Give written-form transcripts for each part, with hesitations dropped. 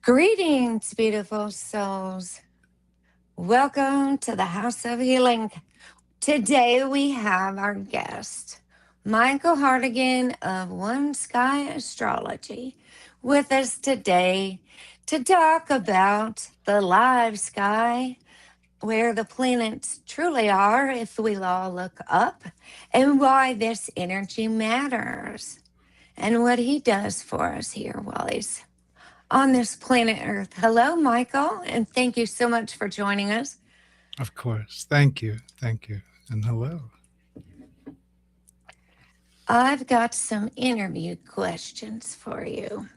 Greetings, beautiful souls. Welcome to the House of Healing. Today we have our guest, Michael Hartigan of One Sky Astrology, with us today to talk about the live sky, where the planets truly are if we all look up, and why this energy matters, and what he does for us here while he's on this planet Earth. Hello, Michael, and thank you so much for joining us. Of course. Thank you. Thank you. And hello. I've got some interview questions for you.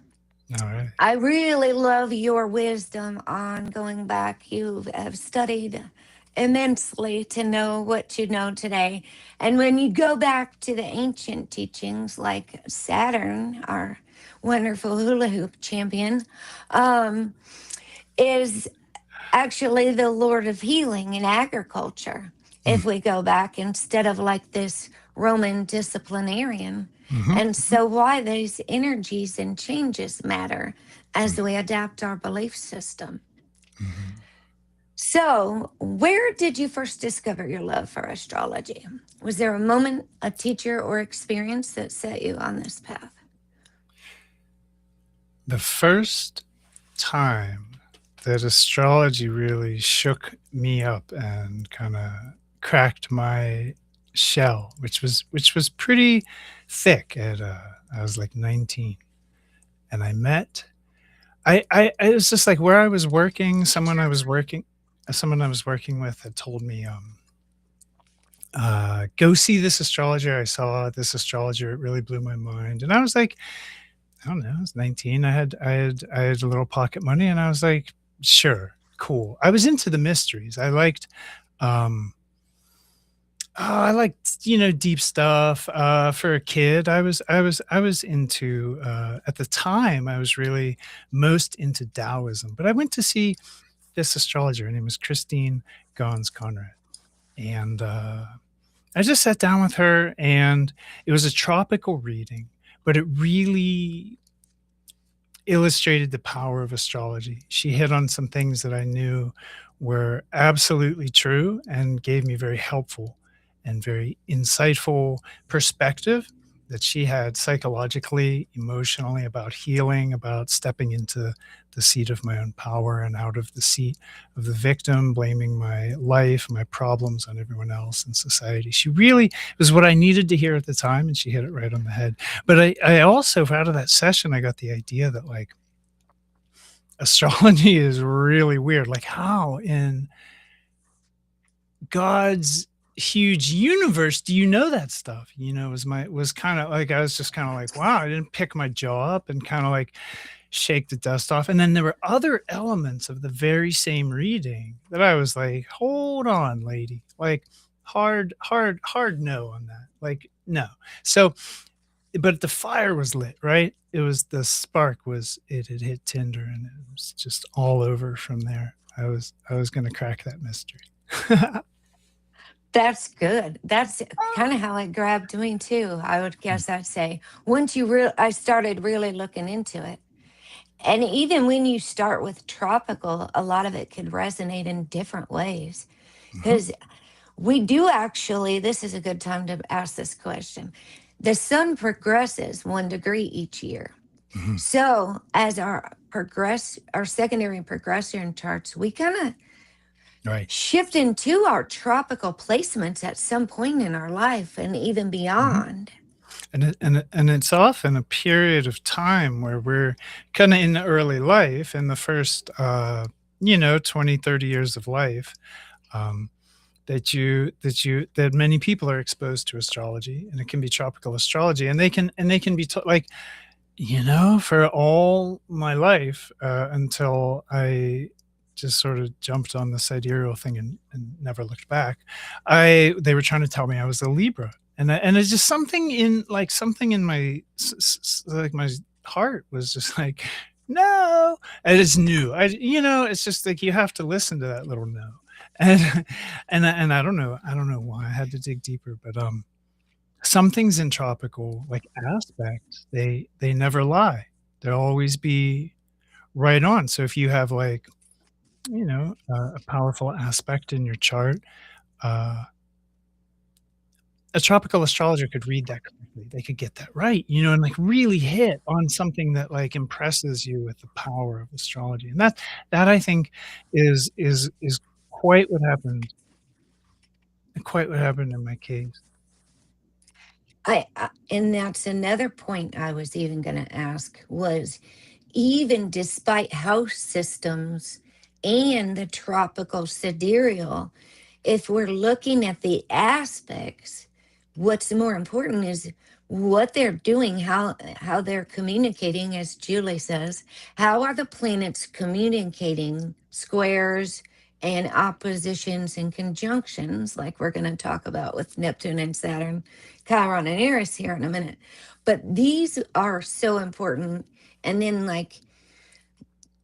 All right. I really love your wisdom on going back. You have studied immensely to know what you know today. And when you go back to the ancient teachings, like Saturn, our wonderful hula hoop champion, um, is actually the Lord of healing in agriculture. If we go back instead of like this Roman disciplinarian. Mm-hmm. And so, why these energies and changes matter as we adapt our belief system. Mm-hmm. So, where did you first discover your love for astrology? Was there a moment, a teacher, or experience that set you on this path? The first time that astrology really shook me up and kind of cracked my shell, which was pretty thick at I was like 19, and I met it was just like where I was working, someone I was working with had told me go see this astrologer. I saw this astrologer. It really blew my mind. And I was like, I don't know, I was 19. I had a little pocket money and I was like, sure, cool. I was into the mysteries. Um, I liked, deep stuff. For a kid, I was into, at the time, I was really most into Taoism. But I went to see this astrologer. Her name was Christine Gons Conrad. And I just sat down with her, and it was a tropical reading, but it really illustrated the power of astrology. She hit on some things that I knew were absolutely true and gave me very helpful and very insightful perspective that she had psychologically, emotionally, about healing, about stepping into the seat of my own power and out of the seat of the victim, blaming my life, my problems on everyone else in society. She really was what I needed to hear at the time, and she hit it right on the head. But I also, out of that session, I got the idea that like astrology is really weird. Like, how in God's huge universe do you know that stuff? Was kind of like, I was just kind of like, wow, I didn't pick my jaw up and kind of like shake the dust off. And then there were other elements of the very same reading that I was like, hold on, lady. Like, hard no on that. Like, no. So, but the fire was lit, right? It was, the spark was, it had hit tinder, and it was just all over from there. I was going to crack that mystery. That's good. That's kind of how it grabbed me too. I would guess I'd say once I started really looking into it. And even when you start with tropical, a lot of it could resonate in different ways. Mhm. Because we do actually, this is a good time to ask this question. The sun progresses 1 degree each year. Mhm. So as our secondary progression charts, we kind of Right. shift into our tropical placements at some point in our life and even Mhm. beyond. And it's often a period of time where we're kind of in the early life, in the first 20, 30 years of life, um, that many people are exposed to astrology, and it can be tropical astrology, and they can be like, for all my life, until I just sort of jumped on the sidereal thing and never looked back. They were trying to tell me I was a Libra, and it's just something in my like my heart was just like, no, and it's new. It's just like you have to listen to that little no, and and I don't know why I had to dig deeper, but some things in tropical like aspects, they never lie. They'll always be right on. So if you have like, a powerful aspect in your chart, uh, a tropical astrologer could read that correctly. They could get that right, and like really hit on something that like impresses you with the power of astrology. And that I think is quite what happened, quite what happened in my case. And that's another point I was even going to ask was even despite house systems and the tropical sidereal, if we're looking at the aspects, what's more important is what they're doing, how they're communicating, as Julie says. How are the planets communicating squares and oppositions and conjunctions, like we're going to talk about with Neptune and Saturn, Chiron and Eris here in a minute. But these are so important. And then, like,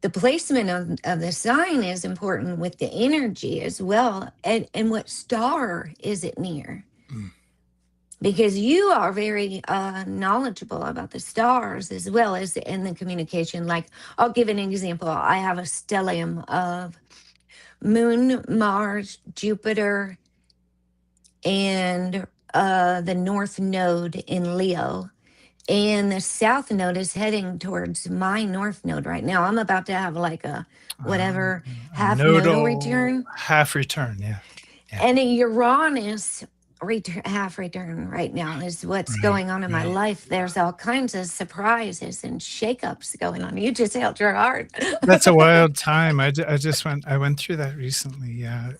the placement of the sign is important with the energy as well. And what star is it near? Mm. Because you are very knowledgeable about the stars as well as in the communication. Like, I'll give an example. I have a stellium of Moon, Mars, Jupiter, and the North Node in Leo. And the South Node is heading towards my North Node right now. I'm about to have like a Um, whatever a half nodal nodal return half return, yeah, yeah, and a Uranus half return right now is what's right, going on in my right. life. There's all kinds of surprises and shakeups going on. You just held your heart. That's a wild time. I went through that recently, yeah.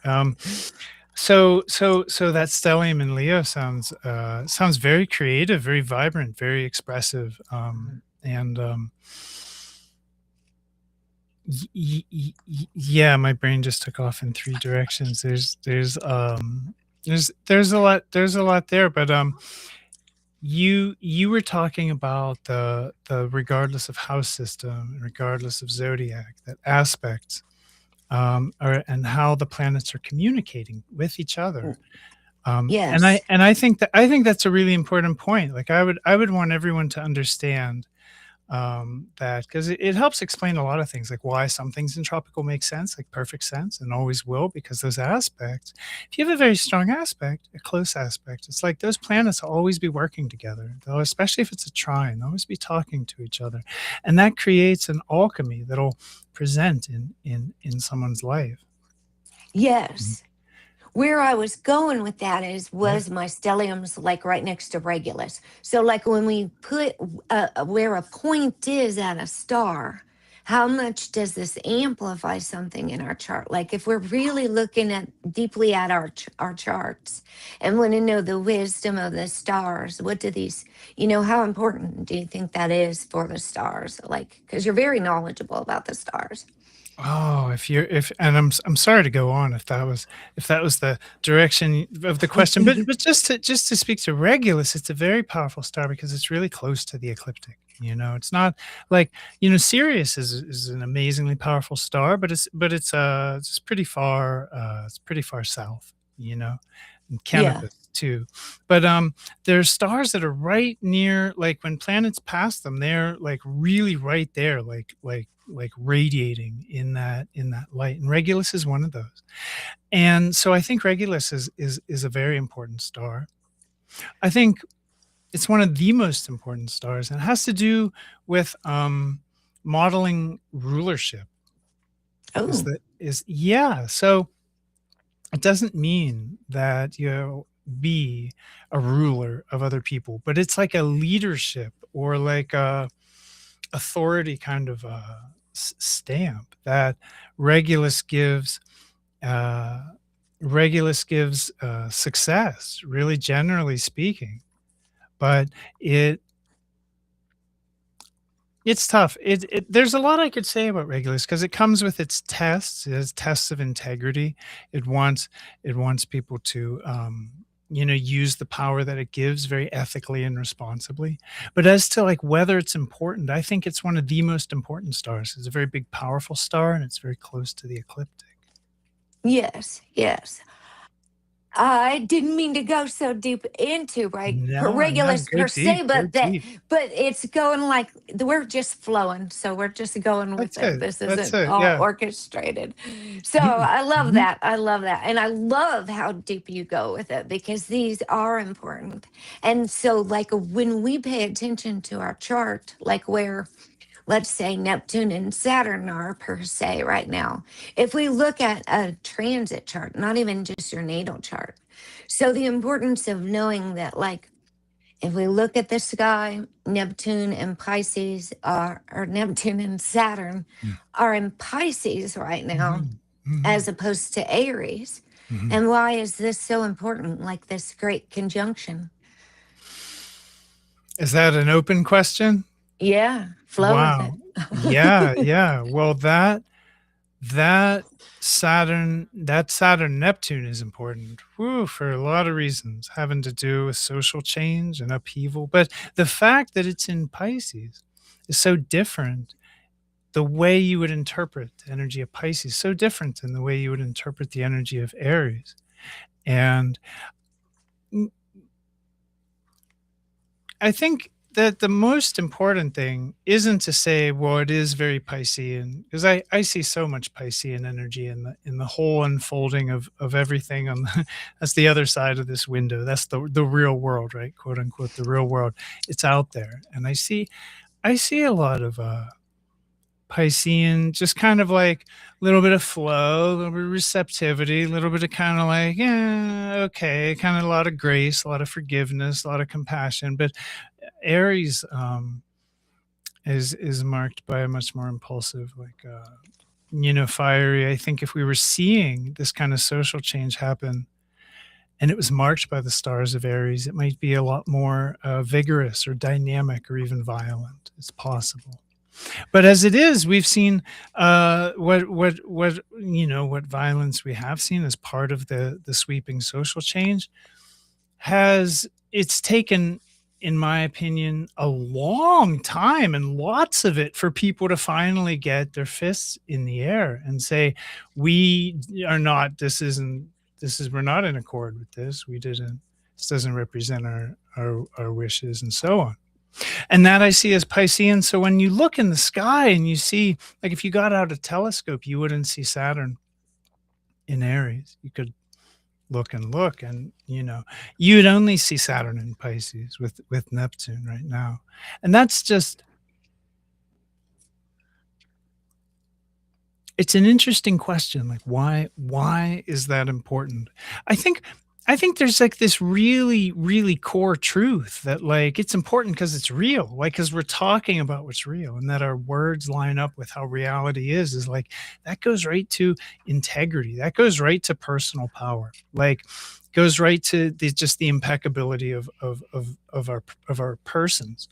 So that stellium in Leo sounds very creative, very vibrant, very expressive, and yeah, my brain just took off in three directions. There's a lot there, but you were talking about the regardless of house system, regardless of zodiac, that aspect, and how the planets are communicating with each other. And I Yes. and I think that's a really important point. Like I would want everyone to understand that because it helps explain a lot of things, like why some things in tropical make sense, like perfect sense, and always will, because those aspects. If you have a very strong aspect, a close aspect, it's like those planets will always be working together. They'll, especially if it's a trine, they'll always be talking to each other, and that creates an alchemy that'll present in someone's life. Mhm. Yes. Where I was going with that is Yeah. was my stelliums like right next to Regulus. So like when we put where a point is at a star, how much does this amplify something in our chart? Like if we're really looking at deeply at our charts and want to know the wisdom of the stars, what do these, how important do you think that is for the stars? Like because you're very knowledgeable about the stars. Oh, if and I'm sorry to go on if that was the direction of the question, but just to speak to Regulus, it's a very powerful star because it's really close to the ecliptic. It's not like Sirius is an amazingly powerful star, but it's pretty far south. And Yeah. Canopus too. But there's stars that are right near, like when planets pass them, they're like really right there, like radiating in that light. And Regulus is one of those. And so I think Regulus is a very important star. I think it's one of the most important stars, and it has to do with modeling rulership. Is Oh, that is Yeah. So it doesn't mean that you be a ruler of other people, but it's like a leadership or like a authority kind of stamp that Regulus gives. Uh, Regulus gives success, really generally speaking, but it it's tough. There's a lot I could say about Regulus because it comes with its tests. It has tests of integrity. It wants it wants people to use the power that it gives very ethically and responsibly. But as to like whether it's important, I think it's one of the most important stars. It's a very big, powerful star, and it's very close to the ecliptic. yes, yes. I didn't mean to go so deep into right No, no, Regulus go per deep, se, go deep. but it's going like we're just flowing, so we're just going with That's it. it, This that's isn't it, all yeah. orchestrated. So Mhm, I love mhm, that. I love that, and I love how deep you go with it because these are important. And so, like when we pay attention to our chart, like where let's say Neptune and Saturn are per se right now. If we look at a transit chart, not even just your natal chart. So the importance of knowing that, like, if we look at the sky, Neptune and Pisces are, or Neptune and Saturn mm, are in Pisces right now, mhm, mhm, as opposed to Aries. mhm. And why is this so important? Like this great conjunction. Is that an open question? Yeah, flow with Wow. it. Yeah, yeah. Well, that Saturn Neptune is important, woo, for a lot of reasons, having to do with social change and upheaval. But the fact that it's in Pisces is so different. The way you would interpret the energy of Pisces so different than the way you would interpret the energy of Aries. And I think that the most important thing isn't to say, well, it is very Piscean, because I see so much Piscean energy in the whole unfolding of everything on the, that's the other side of this window. That's the real world, right? Quote unquote, the real world. It's out there. And I see a lot of Piscean, just kind of like a little bit of flow, a little bit of receptivity, a little bit of kind of like, yeah, okay, kind of a lot of grace, a lot of forgiveness, a lot of compassion. But Aries is marked by a much more impulsive, like fiery. I think if we were seeing this kind of social change happen, and it was marked by the stars of Aries, it might be a lot more vigorous or dynamic or even violent. It's possible. But as it is, we've seen what violence we have seen as part of the sweeping social change has it's taken, in my opinion, a long time and lots of it for people to finally get their fists in the air and say, we are not, this is, we're not in accord with this. We didn't, this doesn't represent our wishes and so on. And that I see as Piscean. So when you look in the sky and you see, like if you got out a telescope, you wouldn't see Saturn in Aries. You could look and look, and you'd only see Saturn in Pisces with Neptune right now. And that's just, it's an interesting question, like why is that important? I think i think there's like this really really core truth that like it's important because it's real, like because we're talking about what's real and that our words line up with how reality is like that goes right to integrity, that goes right to personal power, like goes right to just the impeccability of our persons,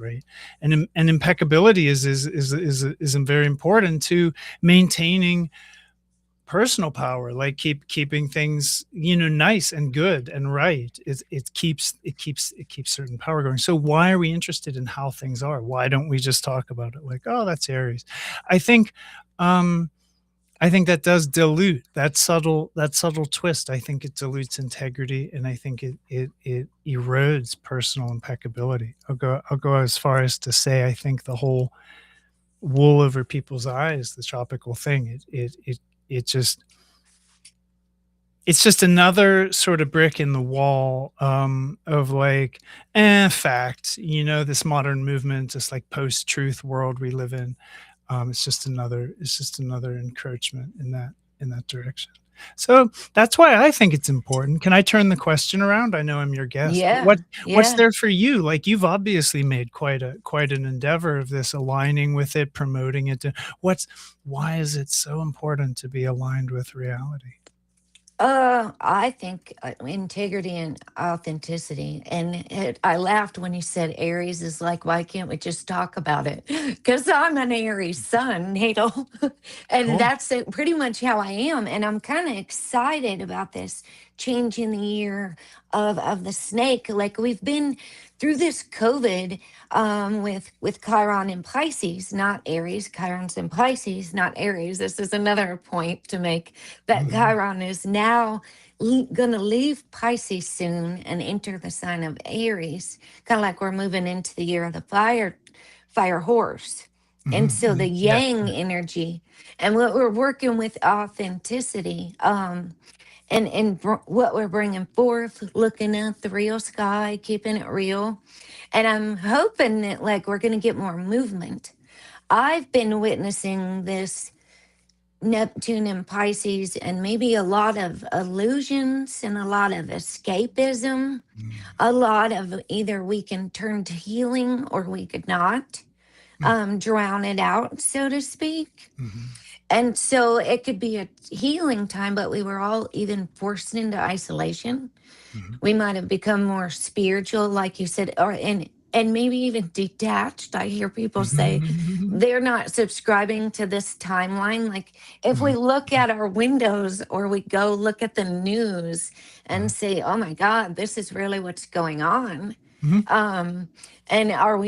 right? And impeccability is very important to maintaining personal power, like keeping things nice and good and right. It keeps certain power going. So why are we interested in how things are? Why don't we just talk about it like, oh, that's Aries? I think um i think that does dilute that subtle twist. I think it dilutes integrity, and I think it erodes personal impeccability. I'll go as far as to say I think the whole wool over people's eyes, the tropical thing, it just it's just another sort of brick in the wall of like fact, this modern movement, this like post-truth world we live in. It's just another encroachment in that direction. So that's why I think it's important. Can I turn the question around? I know I'm your guest, but Yeah, what's yeah. there for you? Like you've obviously made quite an endeavor of this, aligning with it, promoting it. Why is it so important to be aligned with reality? I think integrity and authenticity. And I laughed when you said Aries is like, why can't we just talk about it? Because I'm an Aries sun natal. And Cool. that's pretty much how I am. And I'm kind of excited about this change in the year of the snake. Like we've been through this COVID with Chiron in Pisces, not Aries. Chiron's in Pisces, not Aries. This is another point to make that Mhm. Chiron is now going to leave Pisces soon and enter the sign of Aries, kind of like we're moving into the year of the fire horse. And Mhm, so the mhm. Yeah, yang yeah. energy, and what we're working with authenticity, what we're bringing forth, looking at the real sky, keeping it real. And I'm hoping that like we're going to get more movement. I've been witnessing this Neptune and Pisces, and maybe a lot of illusions and a lot of escapism, Mm, a lot of either we can turn to healing or we could not, mm, drown it out, so to speak. mhm, And so it could be a healing time, but we were all even forced into isolation. mhm. We might have become more spiritual, like you said, or and maybe even detached. I hear people say Mhm. they're not subscribing to this timeline. Like if we Mhm, look at our windows or we go look at the news and mhm, say, "Oh my God, this is really what's going on," mhm, um, and are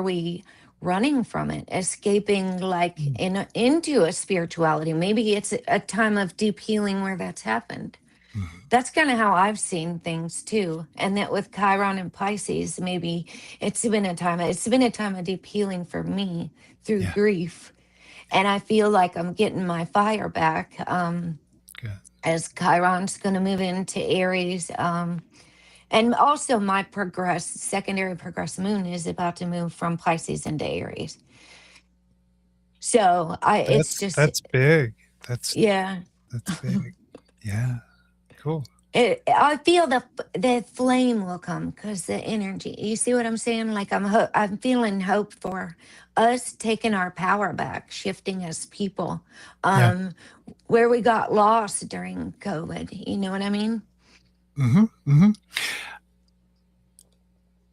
we running from it, escaping like mhm, into a spirituality? Maybe it's a time of deep healing where that's happened. mhm. That's kind of how I've seen things too. And that with Chiron and Pisces, maybe it's been a time of deep healing for me through Yeah, grief. And I feel like I'm getting my fire back, good. as Chiron's going to move into Aries. And also my secondary progress moon is about to move from Pisces into Aries. So it's just, That's big. That's yeah. that's big. Yeah, cool. I feel the flame will come because the energy. You see what I'm saying? Like I'm feeling hope for us taking our power back, shifting as people, Yeah. um, where we got lost during COVID. You know what I mean? Mhm, mhm.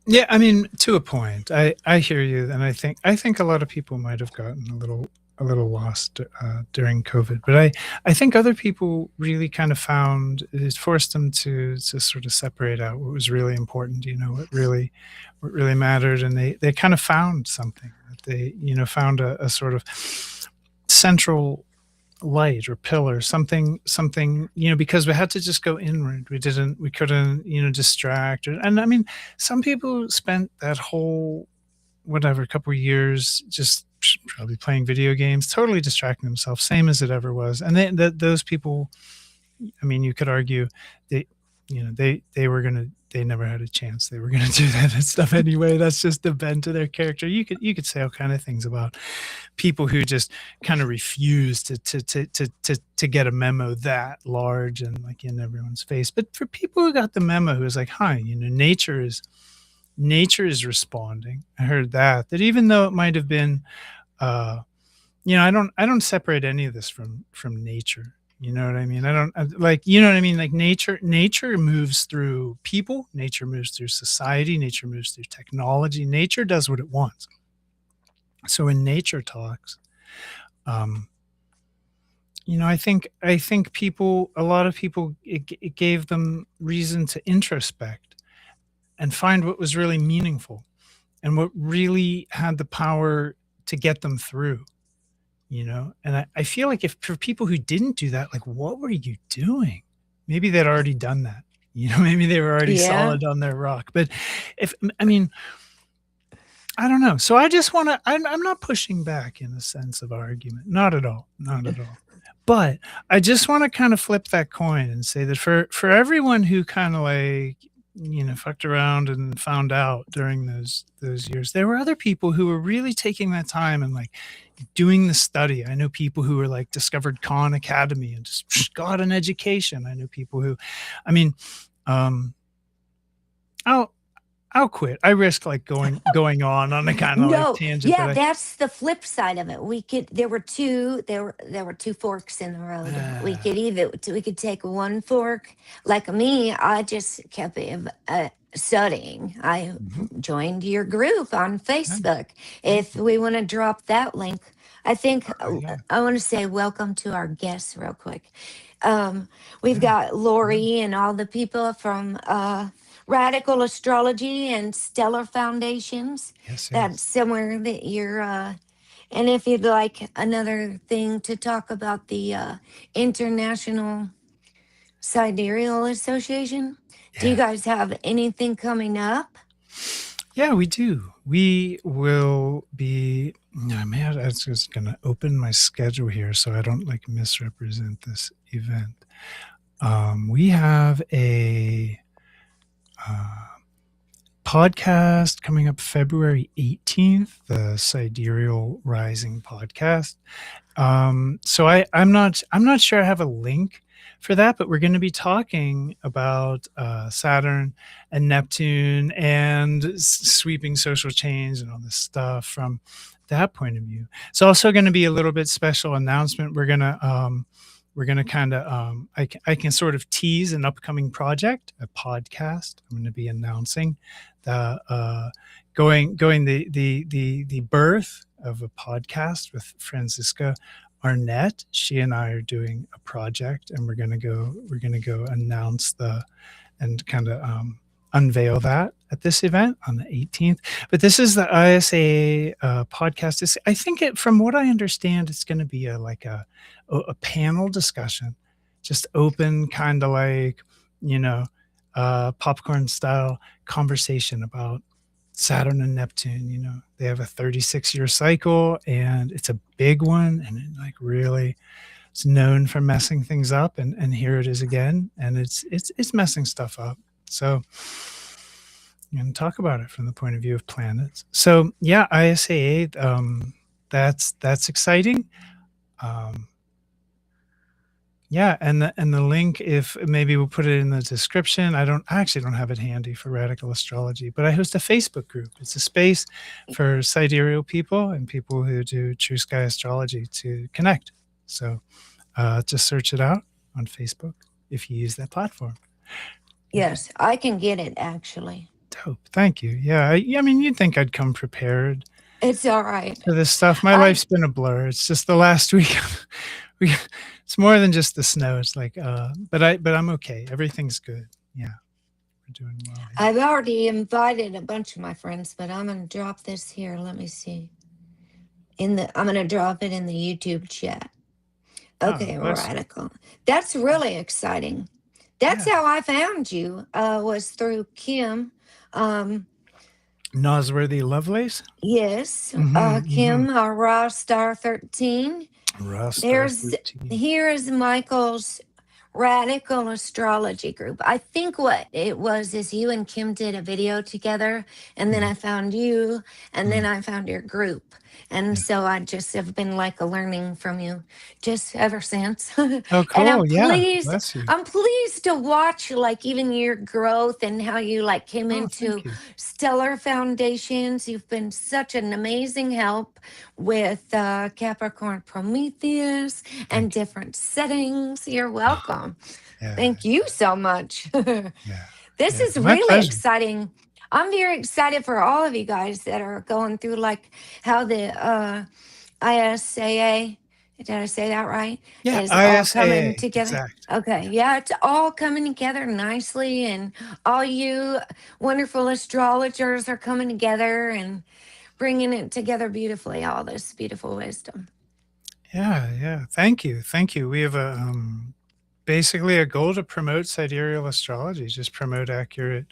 Yeah, I mean, to a point. I hear you, and I think a lot of people might have gotten a little lost during COVID, but I think other people really kind of found it forced them to sort of separate out what was really important, what really mattered, and they kind of found something that they found a sort of central light or pillar, something, because we had to just go inward. We couldn't distract, and I mean, some people spent that whole whatever couple of years just probably playing video games, totally distracting themselves, same as it ever was. And those people, I mean, you could argue they, they never had a chance. They were gonna do that and stuff anyway. That's just the bent to their character. You could say all kind of things about people who just kind of refuse to get a memo that large and like in everyone's face. But for people who got the memo, who was like, "Hi, nature is responding." I heard that even though it might have been, uh, I don't separate any of this from nature. You know what I mean? I don't like, you know what I mean? Like nature moves through people, nature moves through society, nature moves through technology. Nature does what it wants. So when nature talks, um, I think a lot of people, it gave them reason to introspect and find what was really meaningful and what really had the power to get them through. And I feel like if for people who didn't do that, like, what were you doing? Maybe they'd already done that. Maybe they were already Yeah. solid on their rock. But if I mean, I don't know. So I just want to. I'm not pushing back in the sense of argument. Not at all. Not at all. But I just want to kind of flip that coin and say that for everyone who kind of like fucked around and found out during those years, there were other people who were really taking that time and like doing the study. I know people who were like discovered Khan Academy and just got an education. I know people who, I mean, um, I'll I'll quit. I risk like going on a kind of like No, tangent, but yeah, I that's the flip side of it. There were two forks in the road. uh, We could take one fork. Like me, I just kept studying. I mhm, joined your group on yeah, Facebook. yeah, If we want to drop that link, I think yeah, I want to say welcome to our guests real quick. We've yeah, got yeah. Lori and all the people from Radical Astrology and Stellar Foundations. Yes, That's yes. somewhere that you're. And if you'd like another thing to talk about the international Sidereal Association. Do you Yeah. guys have anything coming up? Yeah, we do. We will be. Man, I was just gonna open my schedule here so I don't like misrepresent this event. We have a uh, podcast coming up February 18th, the Sidereal Rising podcast. I'm not sure I have a link for that, but we're going to be talking about Saturn and Neptune and sweeping social change and all this stuff from that point of view. It's also going to be a little bit special announcement. We're gonna kind of I can sort of tease an upcoming project, a podcast. I'm going to be announcing the going the birth of a podcast with Francisca Arnett. She and I are doing a project, and we're gonna go announce the and kind of unveil that at this event on the 18th. But this is the ISA podcast. I think from what I understand, it's going to be a panel discussion, just open, kind of like you know, popcorn style conversation about Saturn and Neptune. They have a 36-year cycle, and it's a big one, and it like really it's known for messing things up, and here it is again, and it's messing stuff up. So and talk about it from the point of view of planets. So yeah, ISA 8, that's exciting. Um, yeah, and the link, if maybe we'll put it in the description. I actually don't have it handy for Radical Astrology, but I host a Facebook group. It's a space for sidereal people and people who do True Sky Astrology to connect. So just search it out on Facebook if you use that platform. Yes, I can get it actually. Dope. Thank you. Yeah, I mean, you'd think I'd come prepared It's all right. to this stuff. My I life's been a blur. It's just the last week. we, it's more than just the snow. It's like, but I'm okay. Everything's good. Yeah, we're doing well. Yeah. I've already invited a bunch of my friends, but I'm gonna drop this here. Let me see. I'm gonna drop it in the YouTube chat. Okay, radical. That's really exciting. That's how I found you. Was through Kim. Nosworthy Lovelace. Yes, Kim, Raw Star 13. Here is Michael's Radical Astrology group. I think what it was is you and Kim did a video together, and then I found you, and then I found your group. And so I just have been like learning from you just ever since. Oh, cool. And I'm pleased to watch like even your growth and how you like came into Stellar Foundations. You've been such an amazing help with Capricorn Prometheus and different settings. You're welcome. Thank you so much. This is really exciting. I'm very excited for all of you guys that are going through like how the ISAA, did I say that right? Yeah, is all coming ISAA, together. exact. Okay, yeah, it's all coming together nicely, and all you wonderful astrologers are coming together and bringing it together beautifully. All this beautiful wisdom. Yeah. Thank you. We have basically a goal to promote sidereal astrology, just promote accurate.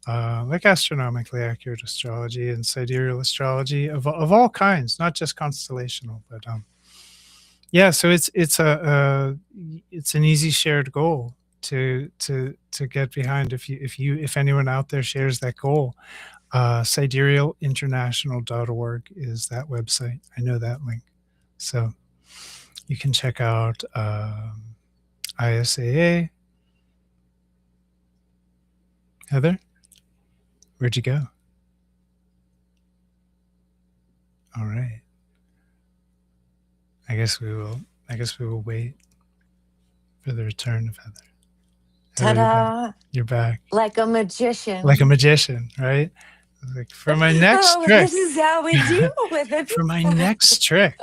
Like astronomically accurate astrology and sidereal astrology of all kinds, not just constellational, but yeah. So it's an easy shared goal to get behind. If anyone out there shares that goal, siderealinternational.org is that website. I know that link, so you can check out ISAA. Heather? Where'd you go? All right. I guess we will wait for the return of Heather. Ta-da! You're back. Like a magician. Right? Like for my next trick. This is how we deal with it. For my next trick,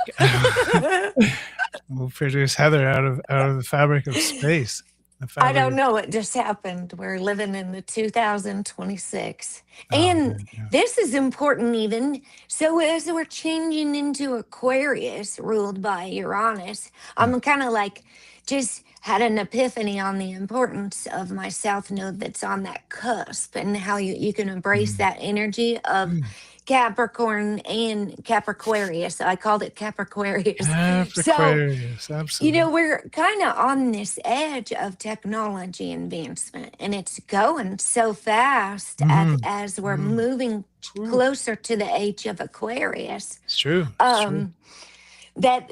we'll produce Heather out of the fabric of space. If I ever don't you know. It just happened. We're living in the 2026. oh, And man, yeah. this is important, even. So, as we're changing into Aquarius, ruled by Uranus, Mm, I'm kind of like just had an epiphany on the importance of my South Node that's on that cusp and how you can embrace mm, that energy of mm. Capricorn and Capriquarius. I called it Capriquarius. So, Aquarius, absolutely. we're kind of on this edge of technology advancement, and it's going so fast Mhm, as we're mm. moving Ooh, closer to the age of Aquarius. it's true, it's true. Um, that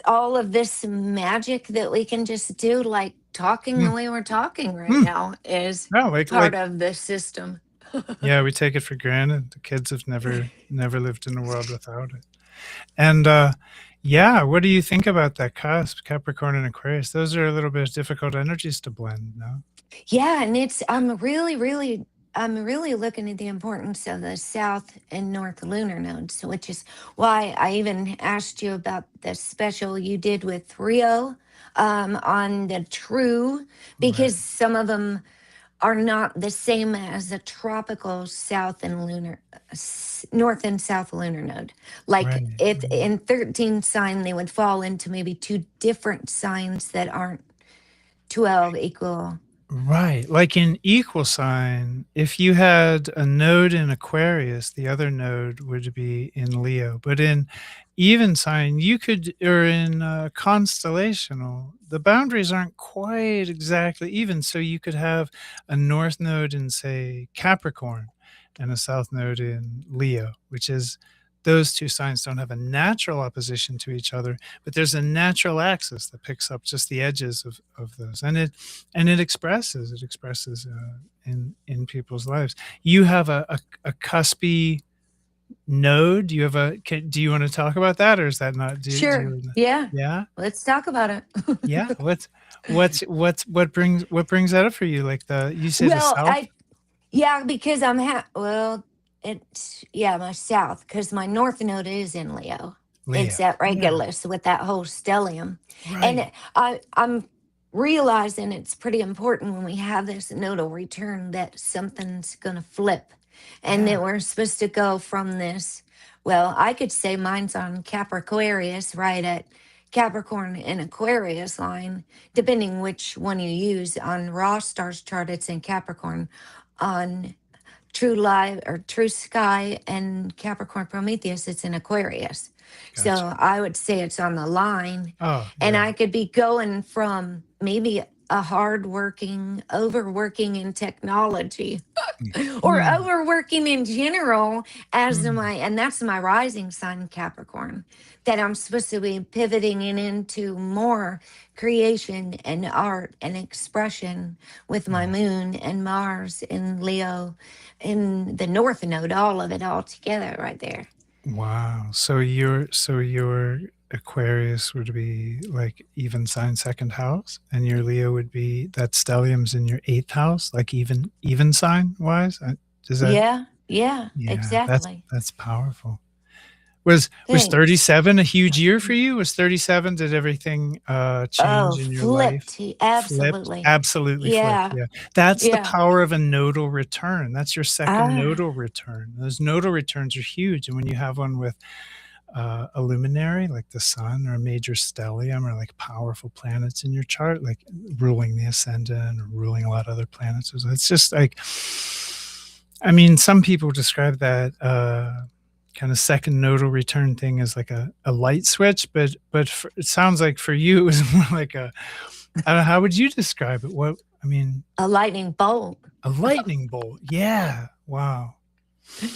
all of this magic that we can just do, like talking the Mm, way we're talking right mm. now, is No, part of the system. yeah, we take it for granted. The kids have never lived in a world without it. And, yeah, what do you think about that cusp, Capricorn and Aquarius? Those are a little bit difficult energies to blend, no? Yeah, and I'm really looking at the importance of the south and north lunar nodes, which is why I even asked you about the special you did with Rio on the true, Right, because some of them are not the same as a tropical south and north and south lunar node. right, Like if right. in 13 sign they would fall into maybe two different signs that aren't 12 equal. Right, like in equal sign, if you had a node in Aquarius, the other node would be in Leo, but in even sign, you could or in, constellational, the boundaries aren't quite exactly even, so you could have a north node in, say, Capricorn and a south node in Leo, which is those 2 signs don't have a natural opposition to each other, but there's a natural axis that picks up just the edges of those, and it expresses in people's lives. You have a cuspy node. Do you have a? Do you want to talk about that, or is that not? Do Sure. you? Yeah. Yeah, Let's talk about it. yeah. What brings that up for you? Like you say the Well, South, yeah, because well, it's, yeah, my south, because my north node is in Leo. It's Leo. at Yeah, Regulus with that whole stellium. right. And I'm realizing it's pretty important when we have this nodal return that something's going to flip and Yeah, that we're supposed to go from this. Well, I could say mine's on Capricornus, right at Capricorn and Aquarius line, depending which one you use. On Raw Stars chart, it's in Capricorn. On True Live or True Sky and Capricorn Prometheus, it's in Aquarius. gotcha. So I would say it's on the line. Oh And yeah. I could be going from maybe a hardworking, overworking in technology or Mm, overworking in general as mm. and that's my rising sign Capricorn, that I'm supposed to be pivoting into more creation and art and expression with my Right. moon and Mars in Leo in the north node, all of it all together right there. Wow. So your Aquarius would be like even sign second house, and your Leo would be that stellium's in your eighth house, like even sign wise. Does that? Yeah, yeah, Yeah, that's exactly. that's powerful. Was Thanks. 37 a huge year for you? Was 37, did everything, Oh, change in your life? flipped. Flipped? Absolutely. Absolutely flipped, Yeah, yeah. That's the yeah. power of a nodal return. That's your second Ah, nodal return. Those nodal returns are huge, and when you have one with, a luminary like the sun or a major stellium or, like, powerful planets in your chart, like ruling the ascendant or ruling a lot of other planets, it's just like I mean, some people describe that, kinda second nodal return thing as like a light switch, but for it sounds like for you, it's more like I don't know, how would you describe it? What I mean, a lightning bolt. a lightning bolt. Yeah, wow.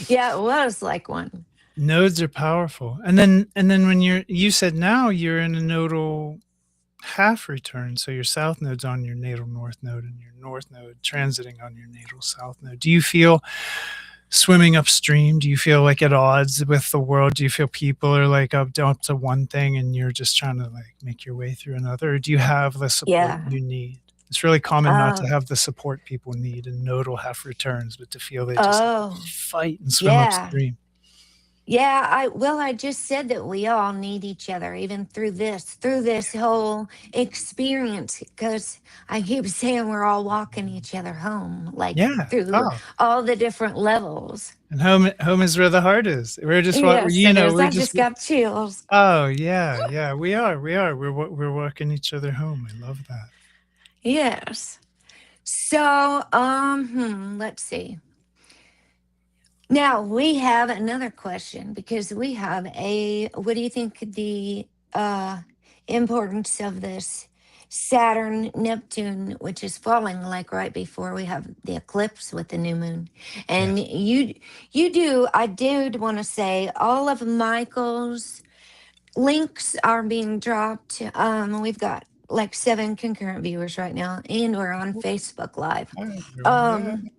Yeah, it was like one. Nodes are powerful. And then when you said now you're in a nodal half return, so your south node's on your natal north node and your north node transiting on your natal south node. Do you feel swimming upstream? Do you feel like at odds with the world? Do you feel people are like up to one thing and you're just trying to like make your way through another? Or do you have the support Yeah. you need? It's really common not to Uh, have the support people need in nodal half returns, but to feel they just oh, fight and swim yeah. upstream. Yeah, I just said that we all need each other, even through this whole experience, because I keep saying we're all walking each other home, like Yeah. through Oh, all the different levels. and home is where the heart is. We're just what Yes, you it know. is. We're I just just got chills. oh yeah, yeah. We are. We're walking each other home. I love that. Yes. So, let's see. Now we have another question because we have a. What do you think the importance of this Saturn Neptune, which is falling like right before we have the eclipse with the new moon? And Yes. you do. I did want to say all of Michael's links are being dropped. We've got like 7 concurrent viewers right now, and we're on Facebook Live. Hi everyone. Yeah. Um,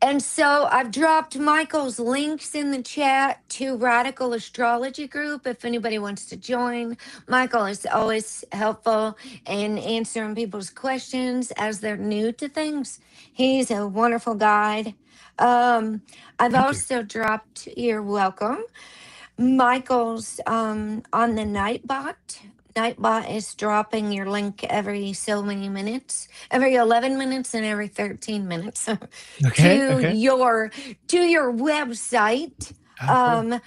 and so I've dropped Michael's links in the chat to Radical Astrology Group if anybody wants to join. Michael is always helpful in answering people's questions as they're new to things. He's a wonderful guide. Um, I've Thank you. also dropped, you're welcome, Michael's on the Nightbot. Nightbot is dropping your link every so many minutes, every 11 minutes and every 13 minutes Okay. to Okay. your website. Oh, cool. Um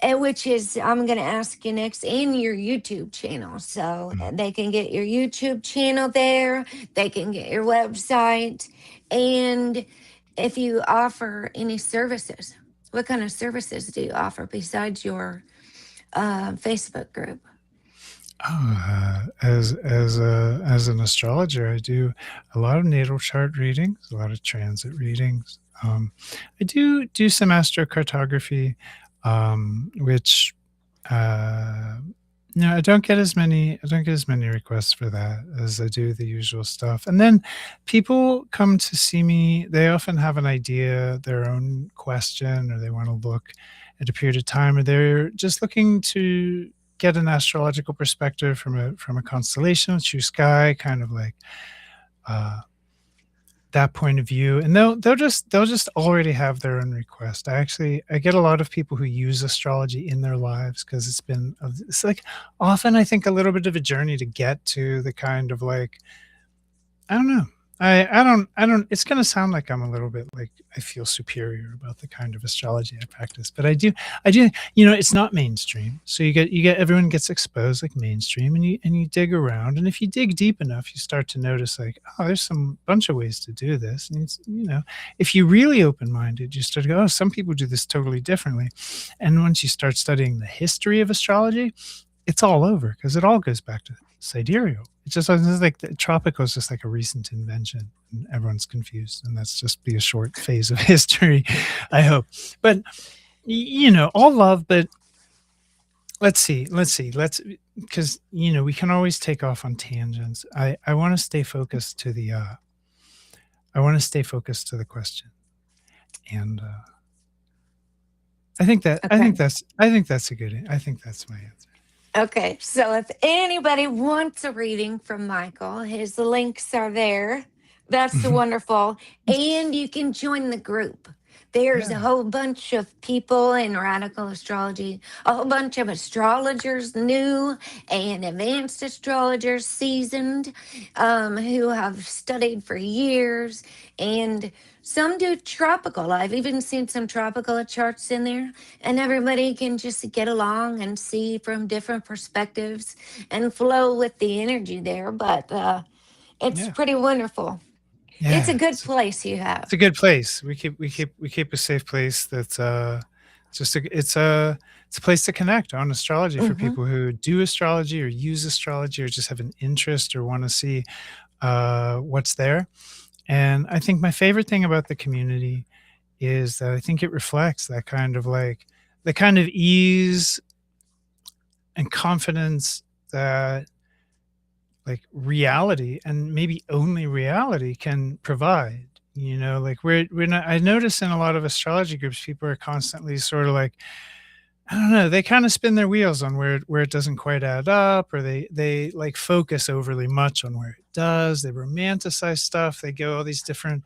which is I'm going to ask you next, in your YouTube channel. So Mhm. they can get your YouTube channel there, they can get your website, and if you offer any services, what kind of services do you offer besides your Facebook group? As an astrologer, I do a lot of natal chart readings, a lot of transit readings. I do some astrocartography, which uh, no, I don't get as many requests for that as I do the usual stuff. And then people come to see me. They often have an idea, their own question, or they want to look at a period of time, or they're just looking to get an astrological perspective from a constellation, true sky, kind of like uh, that point of view, and they'll just already have their own request. I get a lot of people who use astrology in their lives because it's like often I think a little bit of a journey to get to the kind of like I don't know. I don't it's gonna sound like I'm a little bit like I feel superior about the kind of astrology I practice, but I do, it's not mainstream. So you get everyone gets exposed like mainstream and you dig around. And if you dig deep enough, you start to notice like, oh, there's some bunch of ways to do this. And if you're really open-minded, you start to go, oh, some people do this totally differently. And once you start studying the history of astrology, it's all over because it all goes back to sidereal. It's like the tropical is just like a recent invention, and everyone's confused, and that's just be a short phase of history, I hope. But all love. But let's because we can always take off on tangents. I want to stay focused to the question, and Okay. I think that's my answer. Okay, so if anybody wants a reading from Michael, his links are there. That's wonderful. And you can join the group. There's a Yeah, whole bunch of people in radical astrology, a whole bunch of astrologers, new and advanced astrologers, seasoned, who have studied for years. And some do tropical. I've even seen some tropical charts in there, and everybody can just get along and see from different perspectives and flow with the energy there. But it's yeah, pretty wonderful. It's a yeah. good place you It's a have. good place. We keep a safe place that's just it's a place to connect on astrology for Hmm. people who do astrology or use astrology or just have an interest or want to see what's there. And I think my favorite thing about the community is that I think it reflects that kind of like the kind of ease and confidence that like reality and maybe only reality can provide. Like we're not. I notice in a lot of astrology groups, people are constantly sort of like, I don't know, they kind of spin their wheels on where it doesn't quite add up, or they like focus overly much on where it does. They romanticize stuff. They go all these different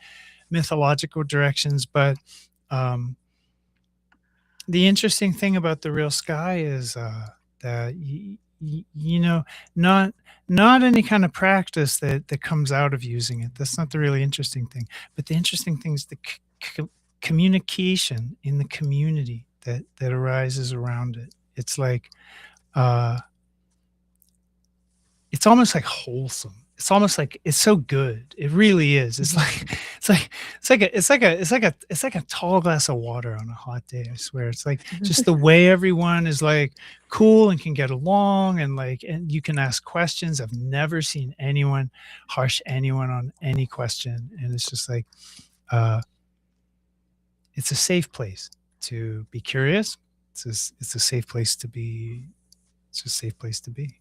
mythological directions, but um, the interesting thing about the real sky is that you know, not not any kind of practice that comes out of using it. That's not the really interesting thing. But the interesting thing is the communication in the community that arises around it. It's like uh, it's almost like wholesome. It's almost like it's so good. It really is. It's Mhm. like it's like it's like a tall glass of water on a hot day, I swear. It's like just the way everyone is like cool and can get along and like and you can ask questions. I've never seen anyone harsh anyone on any question. And it's just like uh it's a safe place to be curious. It's a safe place to be. It's a safe place to be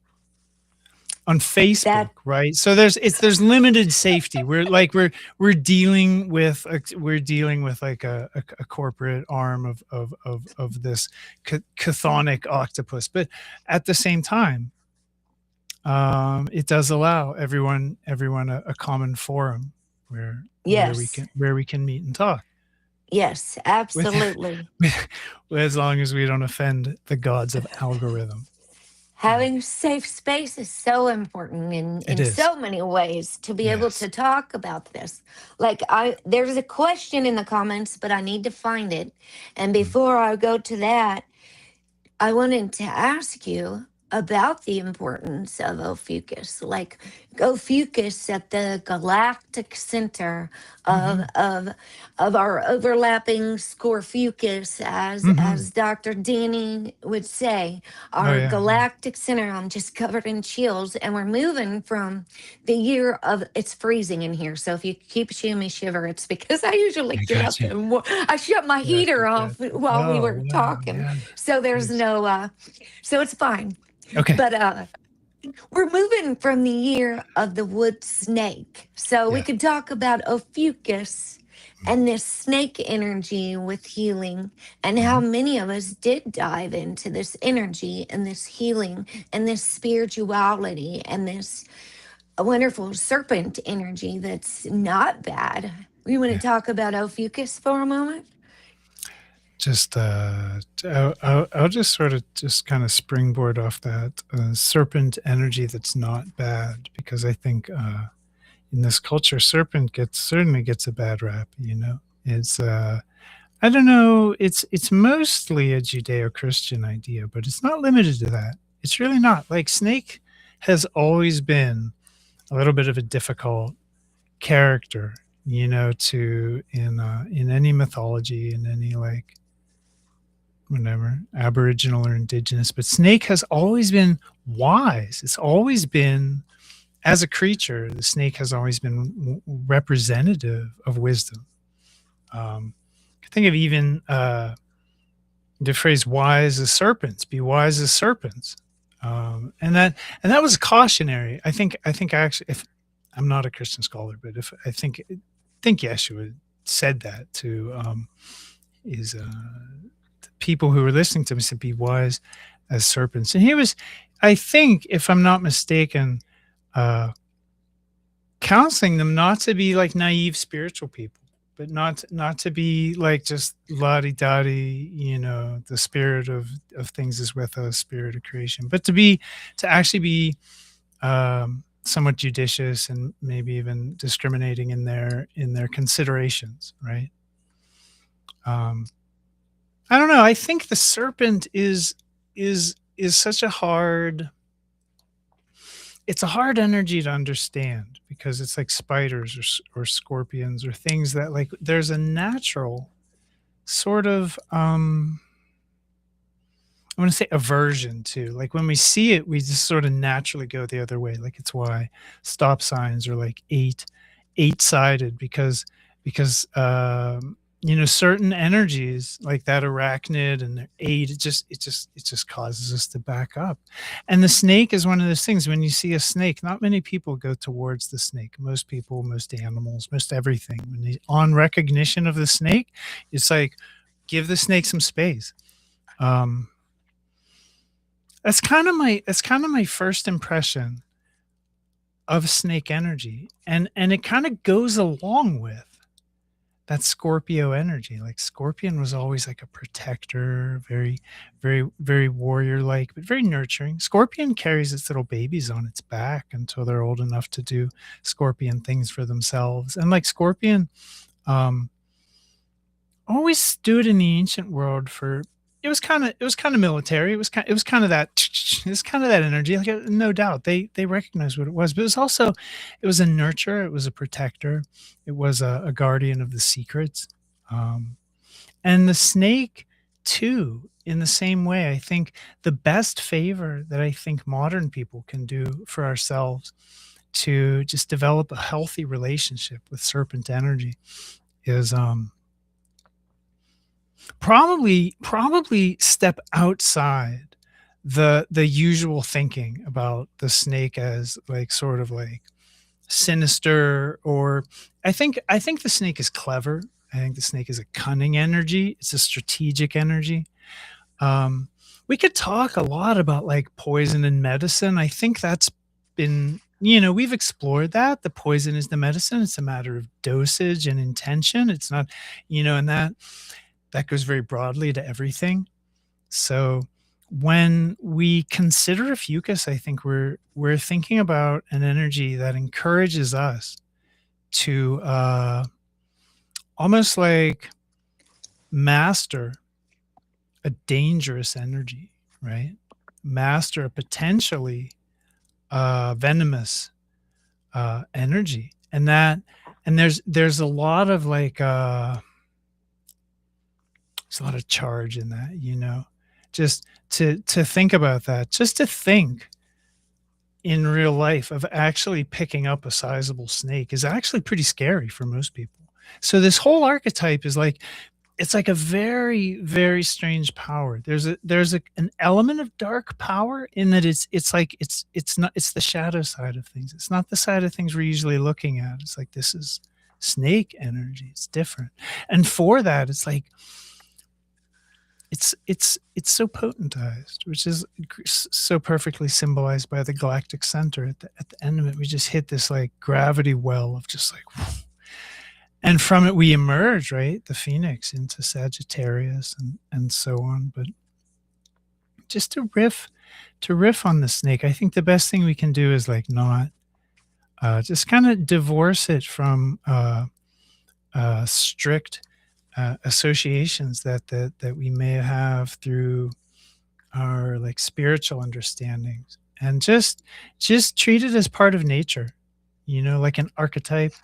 on Facebook, That right? So there's limited safety. We're dealing with we're dealing with like a corporate arm of this chthonic octopus, but at the same time, it does allow everyone a common forum yes, where we can meet and talk yes, with, absolutely. with as long as we don't offend the gods of algorithm. Having safe space is so important It in is. so many ways to be able Yes. to talk about this. Like there's a question in the comments, but I need to find it. And Mm. before I go to that, I wanted to ask you about the importance of Ophiuchus. Like Ophiuchus at the galactic center Hmm. of our overlapping Scorphucus, Hmm. as Dr. Danny would say, Oh our yeah, yeah. galactic center. I'm just covered in chills, and we're moving from the year of it's freezing in here. So if you keep seeing me shiver, it's because I usually I get got up you. and I shut my Gotcha, heater off gotcha. while we Oh, were wow, talking, yeah. so there's Jeez. no so it's fine. Okay. But we're moving from the year of the wood snake, so we Yeah. could talk about Ophiuchus and this snake energy with healing, and how Mhm. many of us did dive into this energy and this healing and this spirituality and this wonderful serpent energy that's not bad. We want to Yeah. talk about Ophiuchus for a moment. Just, I'll just sort of just kind of springboard off that serpent energy that's not bad because I think in this culture, serpent gets certainly gets a bad rap. You know, it's I don't know. It's mostly a Judeo-Christian idea, but it's not limited to that. It's really not. Like snake has always been a little bit of a difficult character, you know, to in any mythology, in any like whatever Aboriginal or Indigenous. But snake has always been wise. It's always been as a creature. The snake has always been representative of wisdom. Think of even the phrase "wise as serpents," be wise as serpents, and that was cautionary. I think actually, if I'm not a Christian scholar, but if I think Yeshua said that to is the people who were listening to him said, "Be wise as serpents," and he was, I think, if I'm not mistaken, uh, counseling them not to be like naive spiritual people, but not to be like just la-di-da-di, you know, the spirit of things is with us, spirit of creation, but to actually be somewhat judicious and maybe even discriminating in their considerations, right? Um, I don't know. I think the serpent is such a hard it's a hard energy to understand because it's like spiders or scorpions or things that like there's a natural sort of I want to say aversion to. Like when we see it, we just sort of naturally go the other way. Like it's why stop signs are like eight sided because you know certain energies like that arachnid and their eight it just causes us to back up. And the snake is one of those things. When you see a snake, not many people go towards the snake. Most people, most animals, most everything. When they on recognition of the snake, it's like give the snake some space. Um, that's kind of my first impression of snake energy, and it kind of goes along with that Scorpio energy. Like Scorpion was always like a protector, very, very, very warrior like, but very nurturing. Scorpion carries its little babies on its back until they're old enough to do Scorpion things for themselves. And like Scorpion, um, always stood in the ancient world for it was kind of military. It was kind of that it was kind of that energy. Like no doubt they recognized what it was, but it was a nurturer, it was a protector, it was a guardian of the secrets. Um, and the snake too, in the same way, I think the best favor that I think modern people can do for ourselves to just develop a healthy relationship with serpent energy is probably step outside the usual thinking about the snake as like sort of like sinister, or I think the snake is clever. I think the snake is a cunning energy. It's a strategic energy. Um, we could talk a lot about like poison and medicine. I think that's been, we've explored that. The poison is the medicine. It's a matter of dosage and intention. It's not, and that goes very broadly to everything. So when we consider a fucus, I think we're thinking about an energy that encourages us to almost like master a dangerous energy, right? Master a potentially venomous energy, and there's a lot of like there's a lot of charge in that, just to think about that, just to think in real life of actually picking up a sizable snake is actually pretty scary for most people. So this whole archetype is like, it's like a very, very strange power. An element of dark power in that it's like it's not, it's the shadow side of things. It's not the side of things we're usually looking at. It's like this is snake energy. It's different. And for that, it's like it's so potentized, which is so perfectly symbolized by the galactic center at the end of it. We just hit this like gravity well of just like, and from it we emerge, right, the phoenix into Sagittarius and so on. But just to riff on the snake, I think the best thing we can do is like not just kind of divorce it from strict associations that we may have through our like spiritual understandings, and just treat it as part of nature, like an archetype.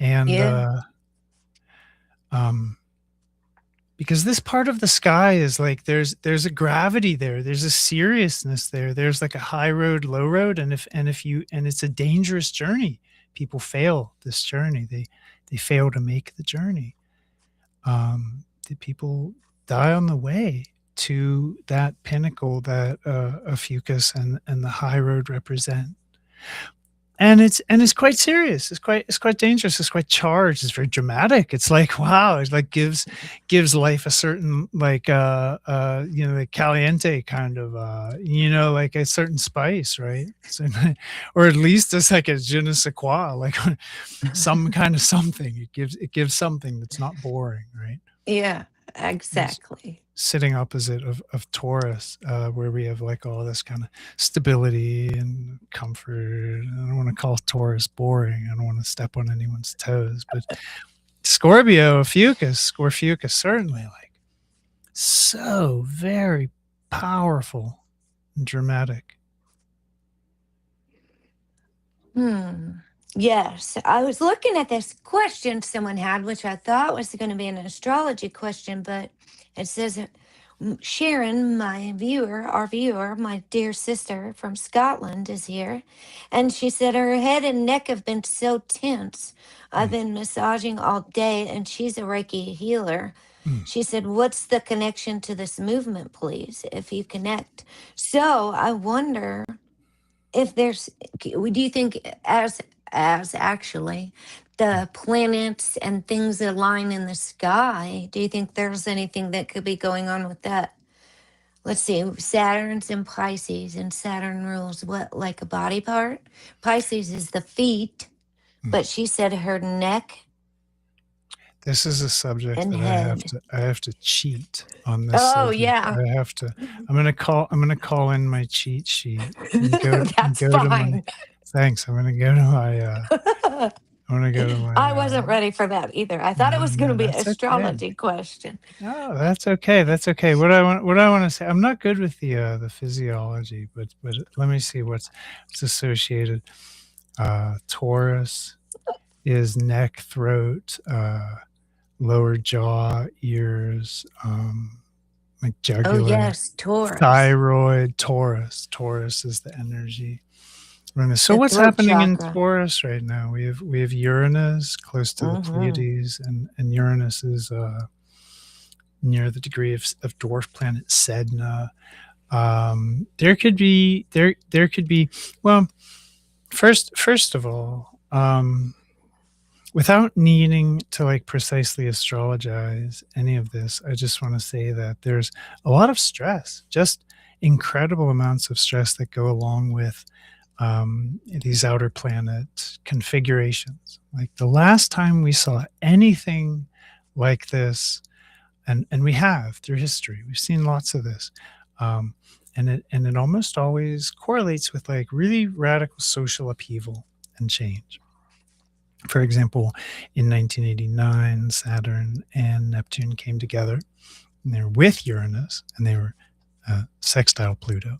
And Yeah. um because this part of the sky is like there's a gravity there, there's a seriousness there, there's like a high road, low road, and it's a dangerous journey. People fail this journey, they fail to make the journey. The people die on the way to that pinnacle that a fucus and the high road represent. And it's quite serious. It's quite dangerous. It's quite charged. It's very dramatic. It's like wow. It like gives life a certain like like caliente kind of like a certain spice, right? So, or at least it's like a je ne sais quoi, like some kind of something. It gives something that's not boring, right? Yeah, It's exactly. sitting opposite of Taurus, where we have like all this kind of stability and comfort. I don't want to call Taurus boring. I don't want to step on anyone's toes, but Scorpio, Fucus, certainly like so very powerful and dramatic. Hmm. Yes, I was looking at this question someone had, which I thought was going to be an astrology question, but it says Sharon, our viewer, my dear sister from Scotland, is here. And she said her head and neck have been so tense. I've Mm, been massaging all day, and she's a Reiki healer. mm, She said, what's the connection to this movement, please, if you connect? So I wonder if there's, do you think as actually mm. the planets and things align in the sky, do you think there's anything that could be going on with that? Let's see, Saturn's in Pisces, and Saturn rules what, like a body part? Pisces is the feet, Mm. but she said her neck. This is a subject and that head. I have to cheat on this Oh, subject. yeah. I have to I'm gonna call in my cheat sheet and That's go to my fine. thanks. I'm gonna go to my I'm gonna go to my I wasn't ready for that either. I thought it no, was going to no, be an that's okay. astrology question. No, that's okay. That's okay. What I want to say, I'm not good with the physiology, but let me see what's associated. Taurus is neck, throat, lower jaw, ears, like Oh, jugular, yes, Taurus, thyroid, Taurus. Taurus is the energy. So the what's throat happening in chakra. Taurus right now? We have Uranus close to the Hmm. Pleiades, and Uranus is near the degree of dwarf planet Sedna. There could be well first of all, without needing to like precisely astrologize any of this, I just want to say that there's a lot of stress, just incredible amounts of stress that go along with these outer planet configurations. Like the last time we saw anything like this, and we have through history, we've seen lots of this. Um, and it almost always correlates with like really radical social upheaval and change. For example, in 1989, Saturn and Neptune came together, and they were with Uranus, and they were sextile Pluto.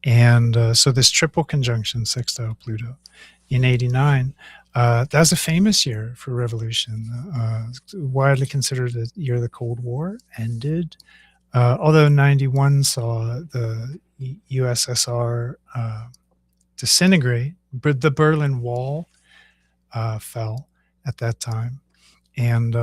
And so this triple conjunction, sextile Pluto, in 89, that was a famous year for revolution, widely considered the year the Cold War ended. Although 91 saw the USSR disintegrate, but the Berlin Wall fell at that time. And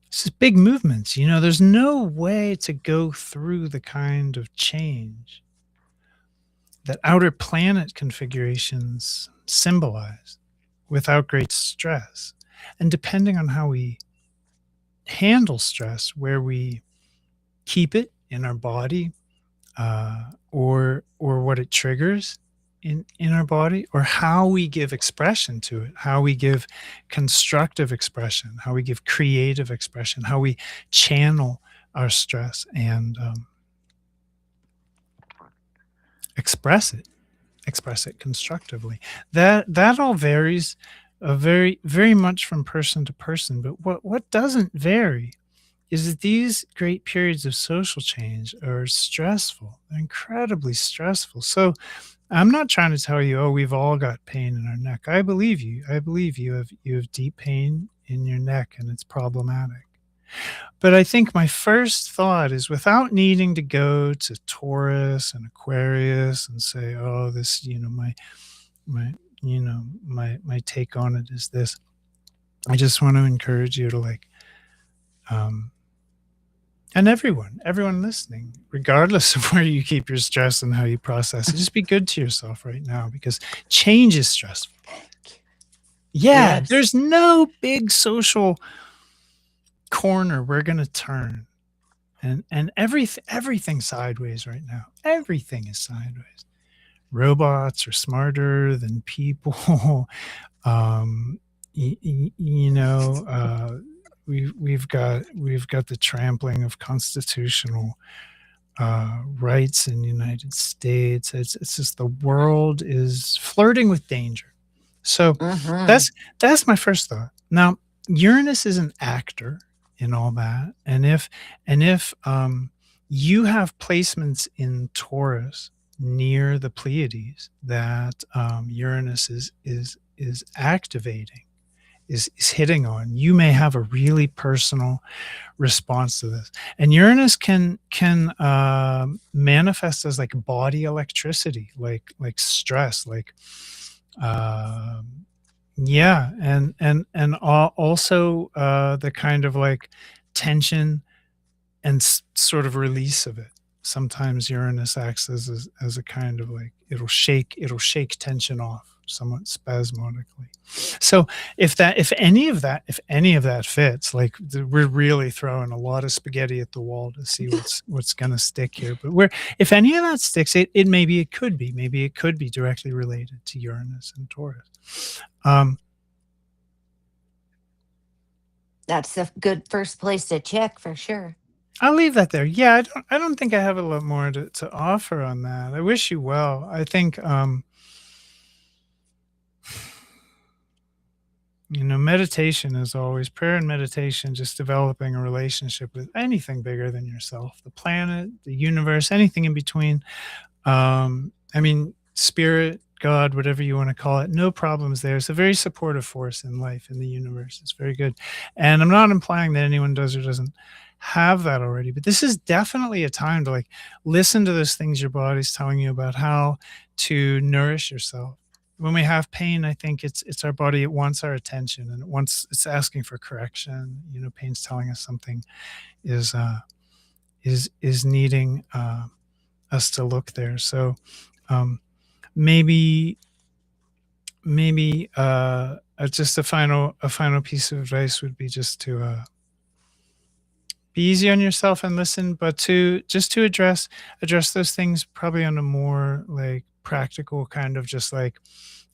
it's just big movements. You know, there's no way to go through the kind of change that outer planet configurations symbolize without great stress. And depending on how we handle stress, where we keep it in our body, or what it triggers in our body, or how we give expression to it, how we give constructive expression, how we give creative expression, how we channel our stress and express it constructively. That all varies very much from person to person. But what doesn't vary is that these great periods of social change are stressful. They're incredibly stressful. So I'm not trying to tell you, oh, we've all got pain in our neck. I believe you. I believe you have deep pain in your neck and it's problematic. But I think my first thought is, without needing to go to Taurus and Aquarius and say, oh, this, my my take on it is this. I just want to encourage you to like um and everyone listening, regardless of where you keep your stress and how you process it, just be good to yourself right now, because change is stressful. Yeah, Yes. there's no big social corner we're going to turn, and everything sideways right now. Everything is sideways. Robots are smarter than people. um, you know, we've got the trampling of constitutional rights in the United States. It's just the world is flirting with danger. So Hmm. that's that's my first thought. Now, Uranus is an actor in all that, and if you have placements in Taurus near the Pleiades that Uranus is activating, is hitting on, you may have a really personal response to this. And Uranus can manifest as like body electricity, like stress, like uh, yeah, and also the kind of like tension and sort of release of it. Sometimes Uranus acts as a kind of like, it'll shake tension off somewhat spasmodically. So if any of that fits, like we're really throwing a lot of spaghetti at the wall to see what's going to stick here. But if any of that sticks, it maybe it could be directly related to Uranus and Taurus. Um, That's a good first place to check for sure. I'll leave that there. Yeah, I don't think I have a lot more to offer on that. I wish you well. I think meditation is always prayer and meditation, just developing a relationship with anything bigger than yourself, the planet, the universe, anything in between. I mean, spirit, God, whatever you want to call it, no problems there. It's a very supportive force in life, in the universe. It's very good. And I'm not implying that anyone does or doesn't have that already, but this is definitely a time to like listen to those things your body's telling you about how to nourish yourself. When we have pain, I think it's our body, it wants our attention and it's asking for correction. Pain's telling us something is is needing us to look there. So um, maybe just a final piece of advice would be just to be easy on yourself and listen, but to address those things probably on a more like practical kind of just like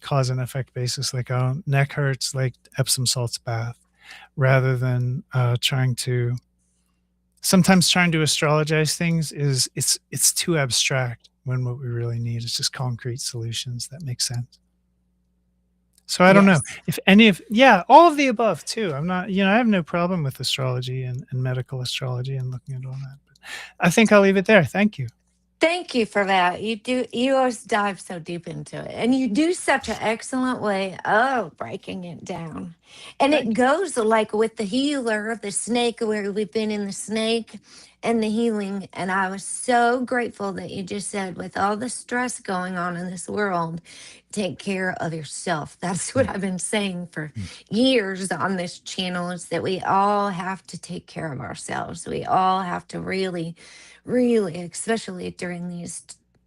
cause and effect basis, like neck hurts, like Epsom salts bath, rather than trying to astrologize things is it's too abstract when what we really need is just concrete solutions that make sense. So I don't know Yes. if any of yeah, all of the above too. I'm not, I have no problem with astrology and medical astrology and looking at all that. But I think I'll leave it there. Thank you. Thank you for that. You always dive so deep into it. And you do such an excellent way of breaking it down. And it Thank you. goes like with the healer, the snake, where we've been in the snake and the healing. And I was so grateful that you just said, with all the stress going on in this world, take care of yourself. That's what Mm, I've been saying for mm. years on this channel, is that we all have to take care of ourselves. We all have to really, really, especially during these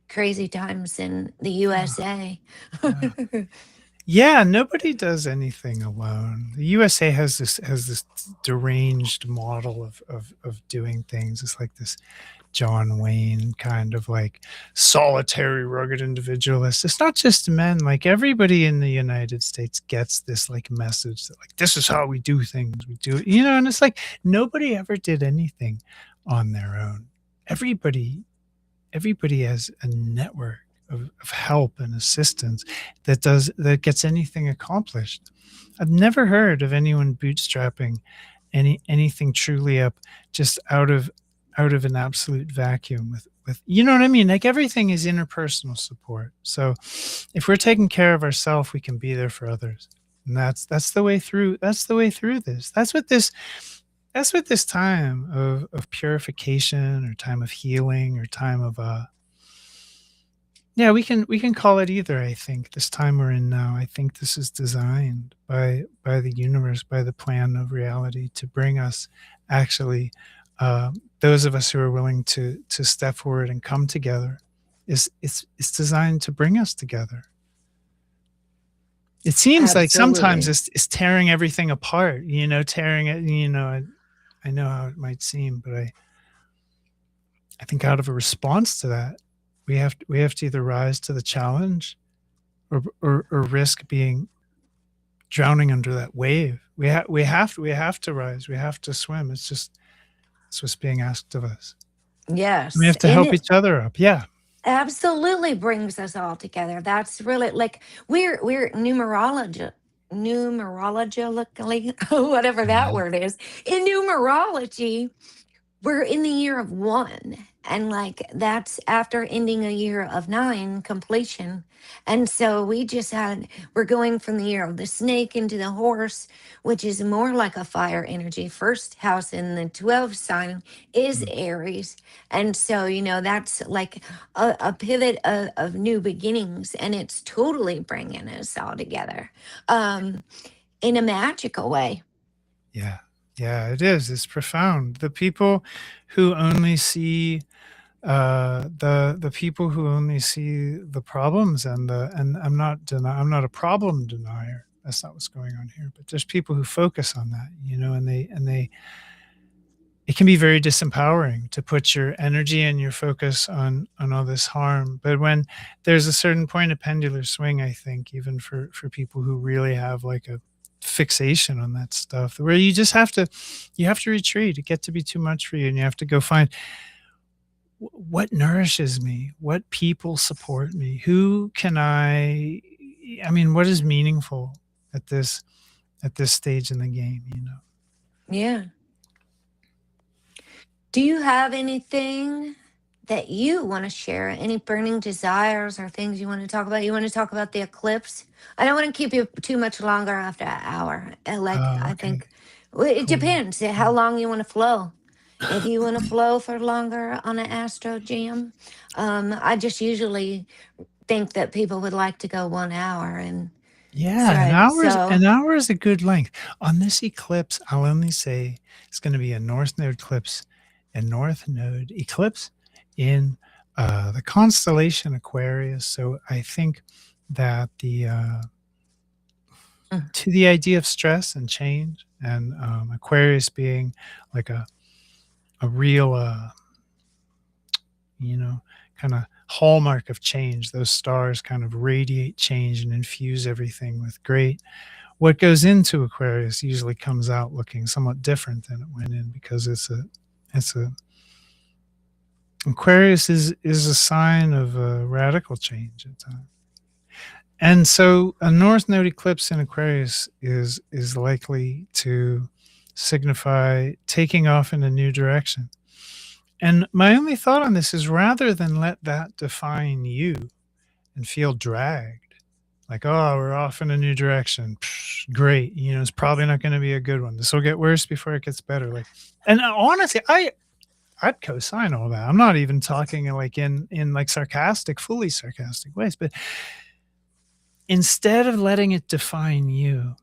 crazy times in the Oh, USA. yeah. Yeah, nobody does anything alone. The USA has this deranged model of doing things. It's like this John Wayne kind of like solitary, rugged individualist. It's not just men. Like everybody in the United States gets this like message that like this is how we do things. We do it, and it's like nobody ever did anything on their own. Everybody has a network of help and assistance that gets anything accomplished. I've never heard of anyone bootstrapping anything truly up just out of an absolute vacuum with you know what I mean? Like everything is interpersonal support. So if we're taking care of ourselves, we can be there for others. And that's the way through this. That's what this time of purification or time of healing or time of yeah, we can call it either. I think this time we're in now, I think this is designed by the universe, by the plan of reality to bring us actually those of us who are willing to step forward and come together. It's designed to bring us together. It seems like sometimes Absolutely. it's tearing everything apart, tearing it. I know how it might seem, but I think out of a response to that, we have to either rise to the challenge or risk being drowning under that wave. We have to rise. We have to swim. It's what's being asked of us. We Yes. have to And help it each other up. Yeah. absolutely brings us all together. That's really like we're numerologically, whatever that Mhm. word is. In numerology, we're in the year of one, and like that's after ending a year of nine completion. And so we're going from the year of the snake into the horse, which is more like a fire energy. First house in the 12 sign is Mm. Aries. And so that's like a pivot of new beginnings, and it's totally bringing us all together um in a magical way. Yeah. Yeah, it is. It's profound. The people who only see the people who only see the problems and I'm not a problem denier. That's not what's going on here. But there's people who focus on that, and they it can be very disempowering to put your energy and your focus on all this harm. But when there's a certain point of pendular swing, I think even for people who really have like a fixation on that stuff where you have to retreat. It gets to be too much for you, and you have to go find what nourishes me, what people support me, who can I mean, what is meaningful at this stage in the game, you know? Yeah. Do you have anything that you want to share? Any burning desires or things you want to talk about? You want to talk about the eclipse? I don't want to keep you too much longer after an hour. Like, Oh, I okay. think well, it Cool. depends how Cool. long you want to flow. If you want to flow for longer on an astro jam, I just usually think that people would like to go 1 hour. And Yeah, so, an hour is a good length. On this eclipse, I'll only say it's gonna be a north node eclipse in, the constellation Aquarius, so I think that mm, to the idea of stress and change and, Aquarius being like a real, you know, kinda hallmark of change, those stars kind of radiate change and infuse everything with great. What goes into Aquarius usually comes out looking somewhat different than it went in because it's a Aquarius is a sign of radical change at times. And so a north node eclipse in Aquarius is likely to signify taking off in a new direction. And my only thought on this is rather than let that define you and feel dragged, like, oh, we're off in a new direction. Psh, great. You know, it's probably not going to be a good one. This will get worse before it gets better. Like, and honestly, I'd co-sign all that. I'm not even talking like in like sarcastic, fully sarcastic ways, but instead of letting it define you,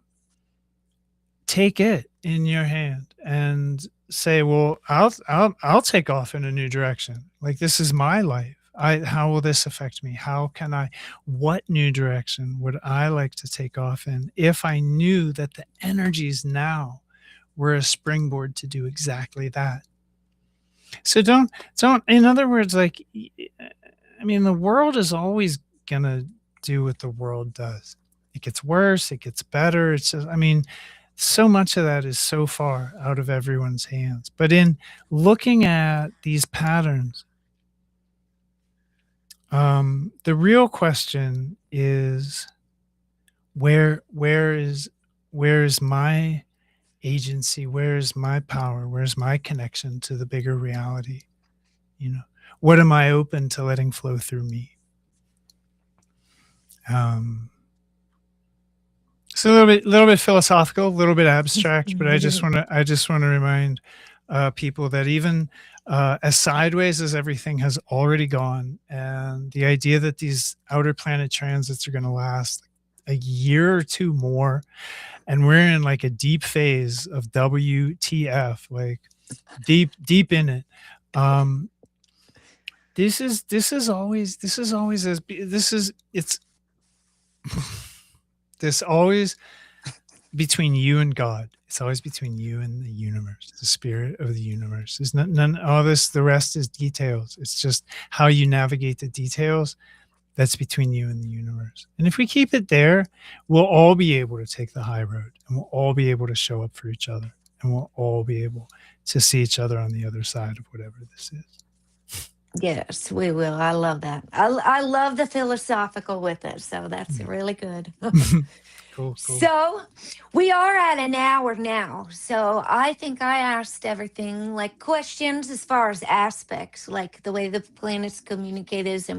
take it in your hand and say, well, I'll take off in a new direction. Like, this is my life. How will this affect me? How can I, what new direction would I like to take off in if I knew that the energies now were a springboard to do exactly that? So don't, in other words, like, I mean, the world is always going to do what the world does. It gets worse, it gets better. It's just, I mean, so much of that is so far out of everyone's hands. But in looking at these patterns, the real question is where is where is my agency? Where is my power? Where's my connection to the bigger reality? You know, what am I open to letting flow through me? Um, it's a little bit philosophical, a little bit abstract, but I just want to remind people that even as sideways as everything has already gone, and the idea that these outer planet transits are going to last a year or two more, and we're in like a deep phase of WTF, like deep in it. Um, this is always as this is it's this always between you and God. It's always between you and the universe, the spirit of the universe. There's none all this, the rest is details. It's just how you navigate the details. That's between you and the universe. And if we keep it there, we'll all be able to take the high road, and we'll all be able to show up for each other, and we'll all be able to see each other on the other side of whatever this yes, we will. I love that. I love the philosophical with it. So that's is. really good. Cool, cool. So we are at an hour now. So I think I asked everything like questions as far as aspects, like the way the planets communicate is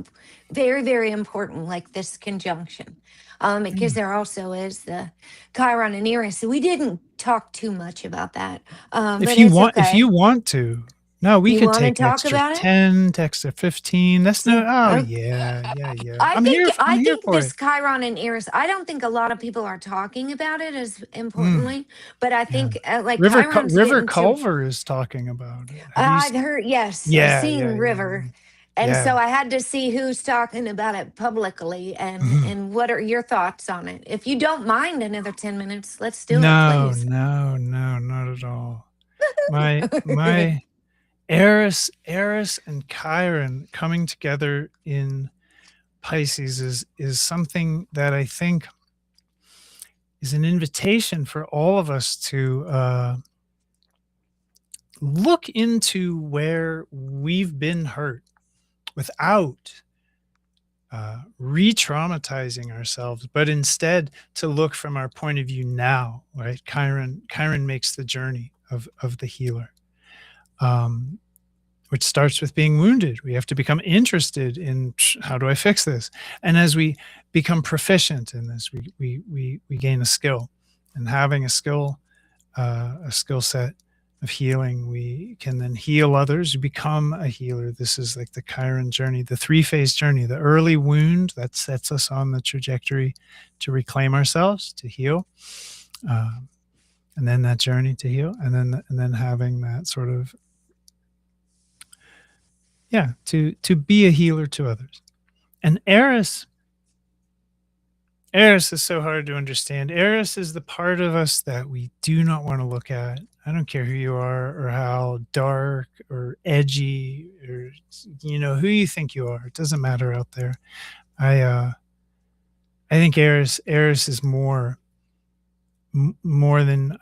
very, very important, like this conjunction. Because Mm. there also is the Chiron and Eris. We didn't talk too much about that, but it's If okay. you want to, no, we You could want to take talk extra about it? 10, extra 15. That's no, Yeah. oh yeah, yeah, yeah. I'm I here think for this it. Chiron and Eris. I don't think a lot of people are talking about it as Mm, importantly, but I yeah. think like Chiron's River getting to. Culver is talking about it. Have you I've heard, yes, I've Yeah, yeah, seen yeah, River, yeah. and Yeah. so I had to see who's talking about it publicly, Mhm. and what are your thoughts on it? If you don't mind another 10 minutes, let's do it, No, please. no, no, not at all. My Eris and Chiron coming together in Pisces is something that I think is an invitation for all of us to look into where we've been hurt without re-traumatizing ourselves, but instead to look from our point of view now, right? Chiron makes the journey of the healer, um, which starts with being wounded. We have to become interested in how do I fix this, and as we become proficient in this, we gain a skill, and having a skill set of healing, we can then heal others, become a healer. This is like the Chiron journey, the three-phase journey, the early wound that sets us on the trajectory to reclaim ourselves, to heal, and then that journey to heal, and then having that sort of, yeah, to be a healer to others. And Eris is so hard to understand. Eris is the part of us that we do not want to look at. I don't care who you are or how dark or edgy or who you think you are. It doesn't matter out there. I think Eris is more than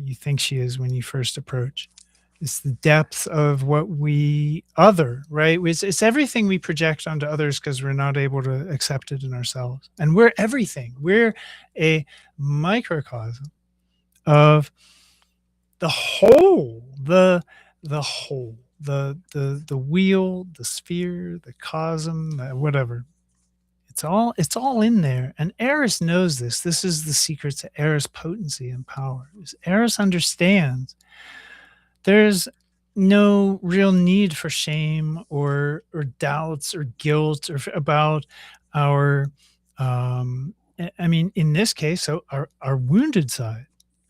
you think she is when you first approach. It's the depth of what we other, right? It's everything we project onto others because we're not able to accept it in ourselves. And we're everything. We're a microcosm of the whole, the whole, the wheel, the sphere, the cosm, whatever. It's all in there. And Eris knows this. This is the secret to Eris potency and power. Eris understands there's no real need for shame or doubts or guilt or about our I mean, in this case, so our wounded side,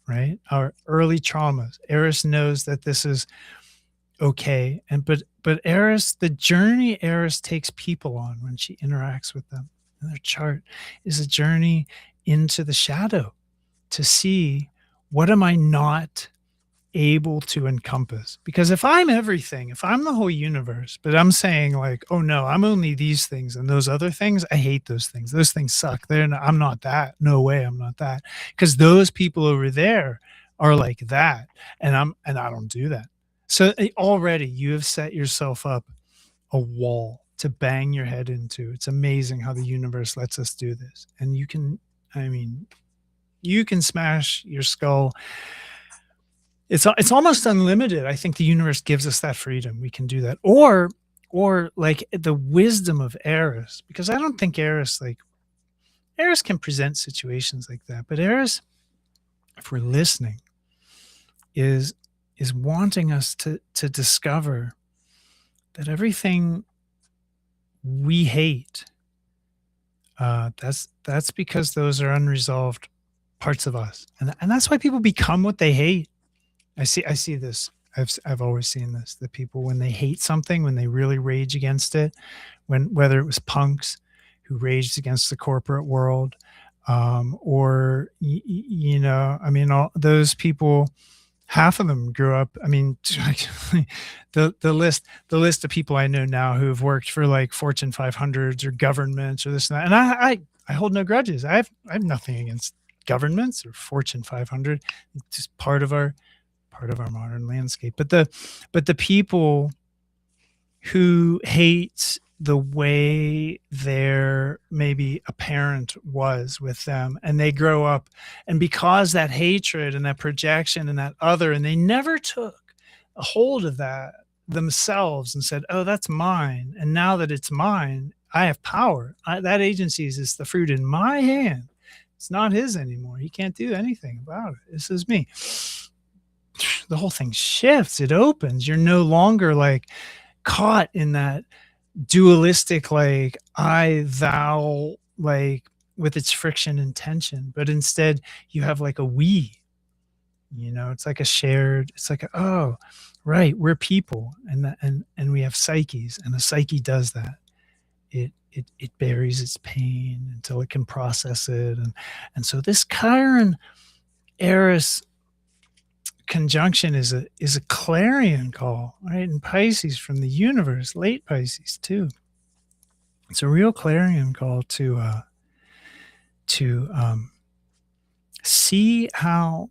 right? Our early traumas. Eris knows that this is okay. And but Eris, the journey Eris takes people on when she interacts with them in their chart is a journey into the shadow to see what am I not able to encompass. Because if I'm everything, if I'm the whole universe, but I'm saying like, oh no, I'm only these things and those other things, I hate those things. Those things suck. I'm not that. No way, I'm not that. Because those people over there are like that, and I don't do that. So already you have set yourself up a wall to bang your head into. It's amazing how the universe lets us do this, and I mean, you can smash your skull. It's almost unlimited. I think the universe gives us that freedom. We can do that. Or like the wisdom of Eris, because I don't think Eris can present situations like that. But Eris, if we're listening, is wanting us to discover that everything we hate, that's because those are unresolved parts of us. And that's why people become what they hate. I see this. I've always seen this. That people, when they hate something, when they really rage against it, whether it was punks who raged against the corporate world, or I mean, all those people, half of them grew up. I mean, the list of people I know now who have worked for like Fortune 500s or governments or this and that, and I hold no grudges. I have nothing against governments or Fortune 500. It's just part of our modern landscape. But the people who hate the way their maybe a parent was with them, and they grow up, and because that hatred and that projection and that other, and they never took a hold of that themselves and said, oh, that's mine, and now that it's mine, I have power. That agency is the fruit in my hand. It's not his anymore. He can't do anything about it. This is me. The whole thing shifts. It opens. You're no longer like caught in that dualistic, like I, thou, like with its friction and tension, but instead you have like a we, it's like a shared, it's like, oh, right. We're people, and we have psyches, and a psyche does that. It buries its pain until it can process it. And so this Chiron Eris conjunction is a clarion call, right? In Pisces from the universe, late Pisces too. It's a real clarion call to see how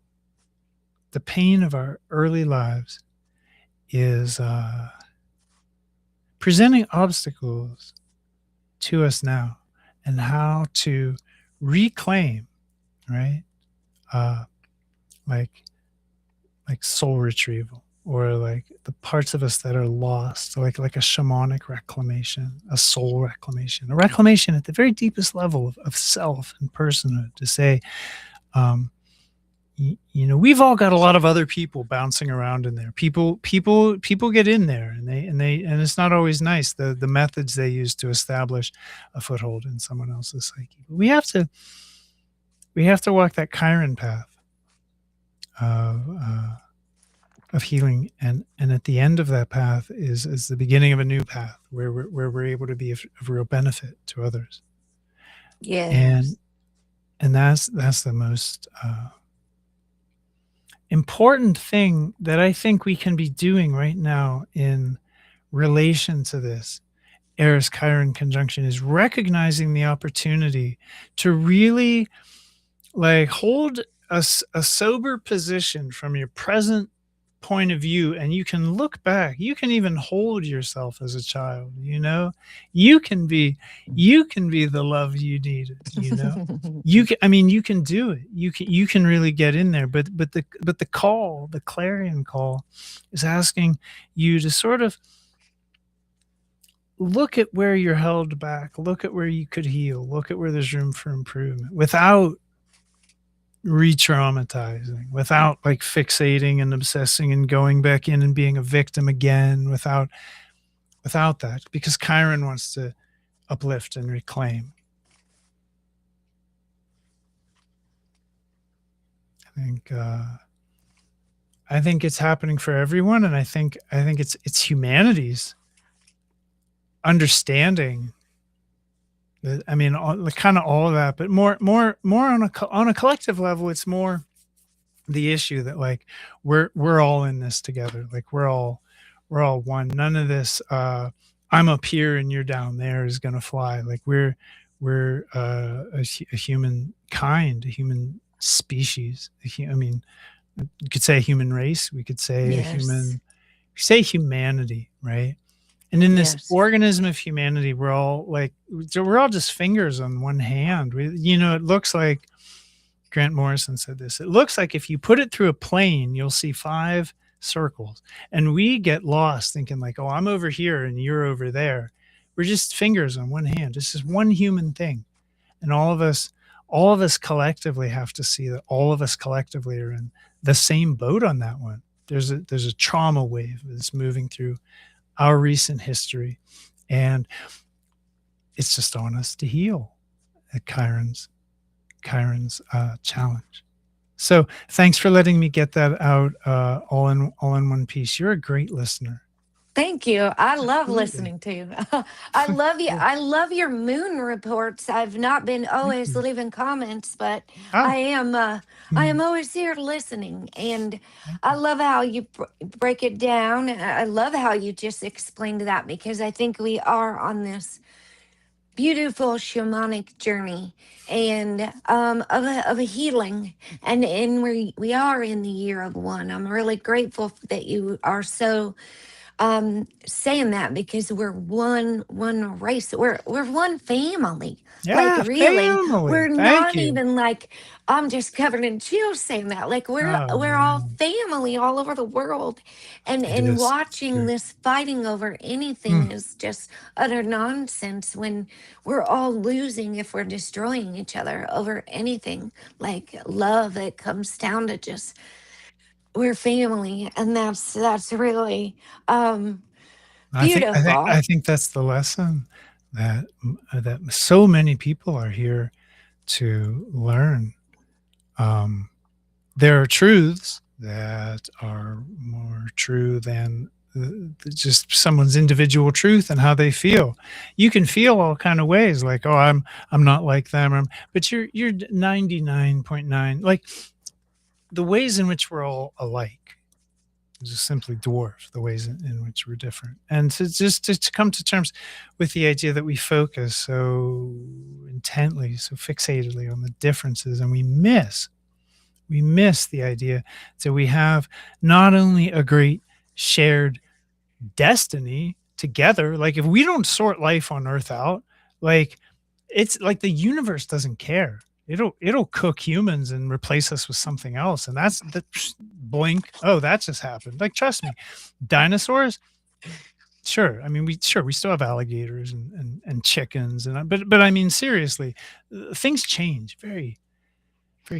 the pain of our early lives is presenting obstacles to us now, and how to reclaim, right? Uh, like soul retrieval, or like the parts of us that are lost, like a shamanic reclamation, a soul reclamation, a reclamation at the very deepest level of self and personhood, to say, um, we've all got a lot of other people bouncing around in there. People get in there, and it's not always nice, the methods they use to establish a foothold in someone else's psyche. But we have to walk that Chiron path of of healing, and at the end of that path is the beginning of a new path, where we're able to be of real benefit to others. Yes. And that's the most important thing that I think we can be doing right now in relation to this Eris Chiron conjunction, is recognizing the opportunity to really, like, hold a sober position from your present point of view, and you can look back. You can even hold yourself as a child. You can be the love you needed. You can do it. You can really get in there. But the clarion call, is asking you to sort of look at where you're held back, look at where you could heal, look at where there's room for improvement, without re-traumatizing, without like fixating and obsessing and going back in and being a victim again, without that, because Chiron wants to uplift and reclaim. I think it's happening for everyone, and I think it's humanity's understanding that, I mean, kind of all of that, but more on a collective level. It's more the issue that, like, we're all in this together. Like, we're all one. None of this I'm up here and you're down there is going to fly. Like, we're a human kind, a human species. I mean, you could say a human race. We could say Yes. humanity, right? And in this Yes. organism of humanity, we're all just fingers on one hand. It looks like, Grant Morrison said this. It looks like if you put it through a plane, you'll see 5 circles. And we get lost thinking, like, oh, I'm over here and you're over there. We're just fingers on one hand. This is one human thing. And all of us collectively have to see that all of us collectively are in the same boat on that one. There's a trauma wave that's moving through our recent history, and it's just on us to heal at Chiron's challenge. So thanks for letting me get that out all in one piece. You're a great listener. Thank you. I love Absolutely. listening to you. I love you. Cool. I love your moon reports. I've not been Thank always you. leaving comments, but I Ah, am I hmm, am always here listening, and thank I you. love how you break it down. I love how you just explained that, because I think we are on this beautiful shamanic journey, and of a healing, and we are in the year of one. I'm really grateful that you are so saying that, because we're one race, we're one family. Like, Yeah, really, family. we're Thank not you. even like, I'm just covered in chills saying that. Like, we're Oh we're all man, family all over the world, it and is. It's watching true. this fighting over Hmm. anything is just utter nonsense, when we're all losing if we're destroying each other over anything. Like, love, it comes down to just, we're family, and that's really um I think I think beautiful. I think that's the lesson that so many people are here to learn. Um, there are truths that are more true than just someone's individual truth and how they feel. You can feel all kind of ways, like, oh, I'm not like them, but you're 99.9, like, the ways in which we're all alike just simply dwarf the ways in which we're different. And to come to terms with the idea that we focus so intently, so fixatedly on the differences, and we miss We miss the idea that we have not only a great shared destiny together. Like if we don't sort life on Earth out, like it's like the universe doesn't care. It'll cook humans and replace us with something else, and that's the blink. Oh, that just happened. Like trust me, dinosaurs. Sure, I mean we still have alligators and chickens and but I mean seriously, things change very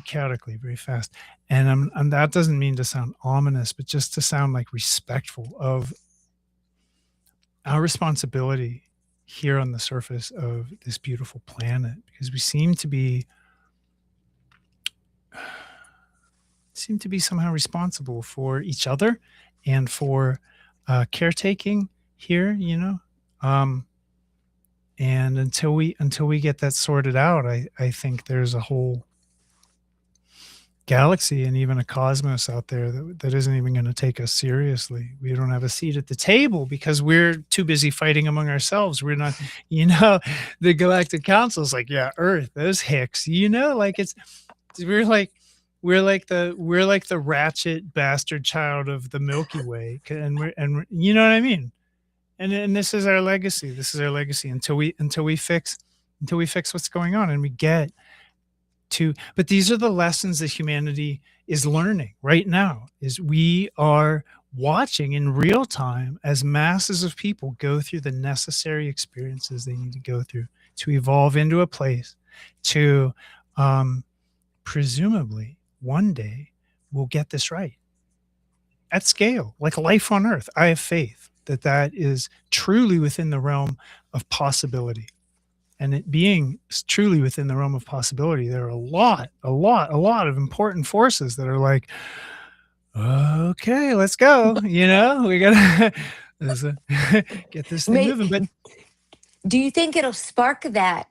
chaotically, very fast. And that doesn't mean to sound ominous, but just to sound like respectful of our responsibility here on the surface of this beautiful planet, because we seem to be somehow responsible for each other and for caretaking here, you know. Um, and until we get that sorted out, I think there's a whole galaxy and even a cosmos out there that isn't even going to take us seriously. We don't have a seat at the table because we're too busy fighting among ourselves. We're not, you know, the Galactic Council's like, yeah, Earth, those hicks, you know, like we're like we're like the ratchet bastard child of the Milky Way, and you know what I mean. And this is our legacy. This is our legacy until we fix what's going on and we get to, but these are the lessons that humanity is learning right now, is we are watching in real time as masses of people go through the necessary experiences they need to go through to evolve into a place to um, presumably one day we'll get this right at scale, like life on Earth. I have faith that that is truly within the realm of possibility. And it being truly within the realm of possibility, there are a lot of important forces that are like, okay, let's go. You know, we gotta get this thing moving. But Do you think it'll spark that?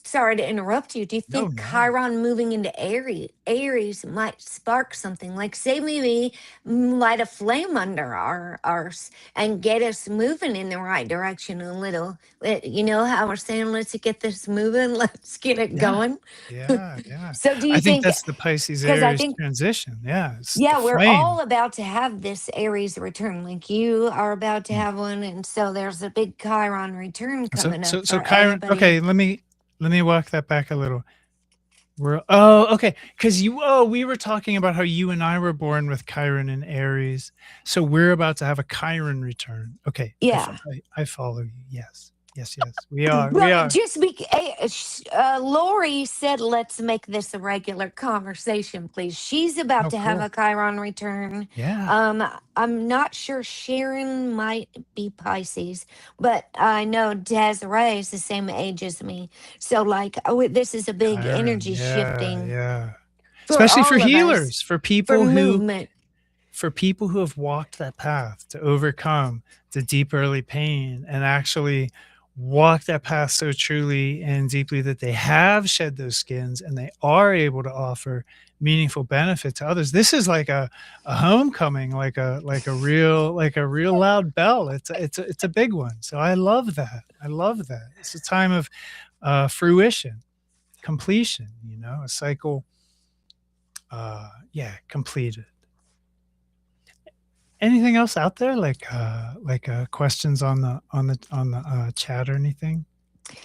Sorry to interrupt you. Do you no, think no, Chiron moving into Aries might spark something? Like, say, maybe light a flame under ours and get us moving in the right direction a little. You know how we're saying, let's get this moving, let's get it yeah, going. yeah. So, do I you think think? that's the Pisces Because I Aries think, transition. Yeah, it's the yeah, we're flame. all about to have this Aries return. Like you are about to Mm. have one, and so there's a big Chiron return So, coming up so, so, for Chiron. everybody. Okay, let me walk that back a little. Okay, because we were talking about how you and I were born with Chiron and Aries, so we're about to have a Chiron return. Okay, Yeah. I follow you. Yes, yes, yes. We Well, are. just Lori said, let's make this a regular conversation, please. She's about Oh, to have cool. a Chiron return. Yeah. Um, I'm not sure Sharon might be Pisces, but I know Desiree is the same age as me. So, like, oh, this is a big Chiron. energy Yeah, shifting yeah. for Especially for all of us, healers, for movement. for people who have walked that path to overcome the deep early pain and actually walk that path so truly and deeply that they have shed those skins and they are able to offer meaningful benefit to others. This is like a homecoming, like a real loud bell. It's a big one. So I love that. I love that. It's a time of fruition, completion, you know, a cycle yeah, completed. Anything else out there, like questions on the chat or anything?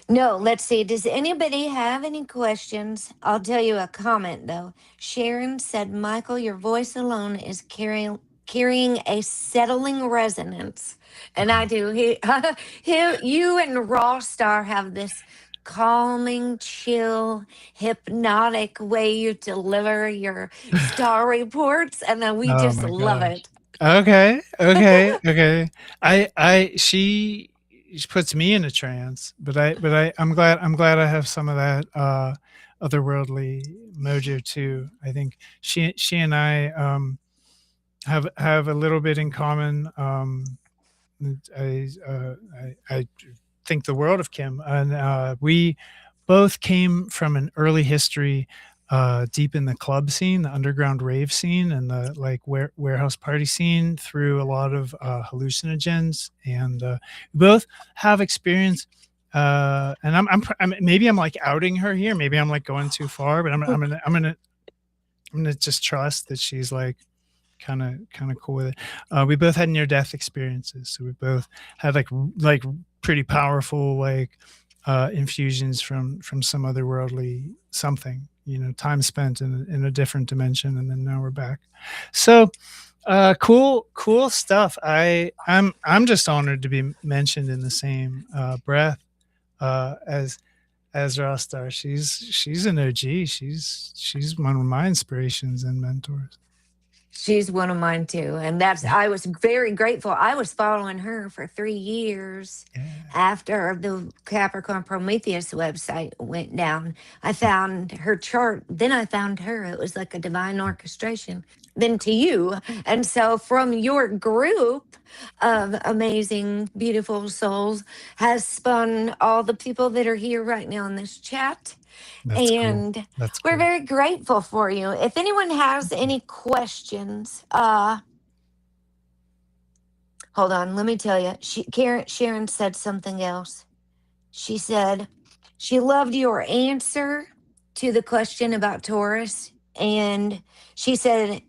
No, let's see. Does anybody have any questions? I'll tell you a comment though. Sharon said, "Michael, your voice alone is carrying a settling resonance," and I Oh, do. You and Raw Star have this calming, chill, hypnotic way you deliver your star reports, and then we oh just my love gosh. it. Okay, okay, okay. She puts me in a trance, I'm glad I have some of that otherworldly mojo too. I think she and I have a little bit in common. I think the world of Kim, and we both came from an early history deep in the club scene, the underground rave scene, and the like warehouse party scene through a lot of hallucinogens, and we both have experience. And maybe I'm like outing her here. Maybe I'm like going too far, but I'm gonna I'm gonna just trust that she's like kind of cool with it. We both had near death experiences, so we both had like pretty powerful like infusions from some otherworldly something. Time spent in a different dimension, and then now we're back. So cool stuff. I'm just honored to be mentioned in the same breath as Rostar. She's an OG. She's one of my inspirations and mentors. She's one of mine too. And I was very grateful. I was following her for 3 years Yeah. after the Capricorn Prometheus website went down. I found her chart, then I found her. It was like a divine orchestration, then to you. And so from your group of amazing, beautiful souls has spun all the people that are here right now in this chat. That's cool. And That's we're cool. very grateful for you. If anyone has any questions, hold on, let me tell you. Sharon said something else. She said she loved your answer to the question about Taurus. And she said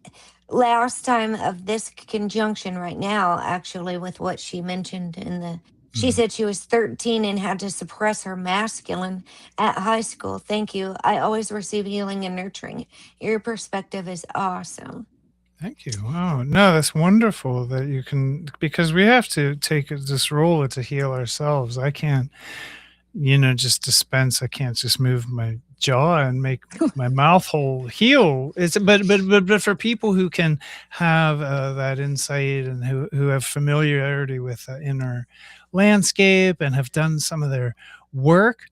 last time of this conjunction right now, actually, with what she mentioned in the, she Mm. said she was 13 and had to suppress her masculine at high school. Thank you. I always receive healing and nurturing. Your perspective is awesome. Thank you. Wow. No, that's wonderful that you can, because we have to take this role to heal ourselves. I can't, just dispense. I can't just move my jaw and make my mouth hole heal. It's but for people who can have that insight and who have familiarity with the inner landscape and have done some of their work,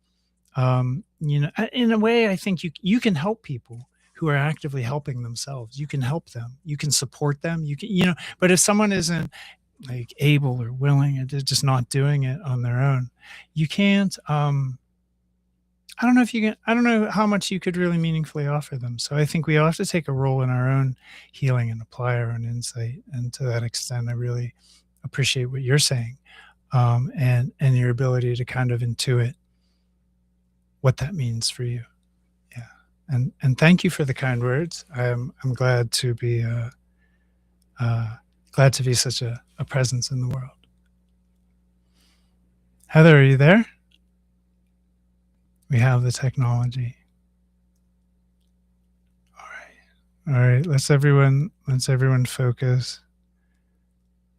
in a way, I think you can help people who are actively helping themselves. You can help them. You can support them. You can, but if someone isn't like able or willing and they're just not doing it on their own, you can't. I don't know if you can. I don't know how much you could really meaningfully offer them. So I think we all have to take a role in our own healing and apply our own insight. And to that extent, I really appreciate what you're saying, and your ability to kind of intuit what that means for you. Yeah, and thank you for the kind words. I'm glad to be uh, glad to be such a presence in the world. Heather, are you there? We have the technology. All right. Let's everyone focus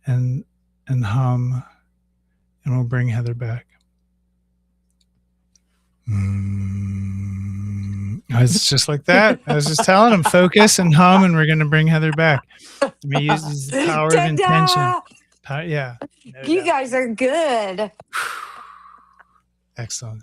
and hum, and we'll bring Heather back. It's just like that. I was just telling him, focus and hum, and we're going to bring Heather back. We use the power of intention. Ta-da! Yeah, no You doubt. guys are good. Excellent.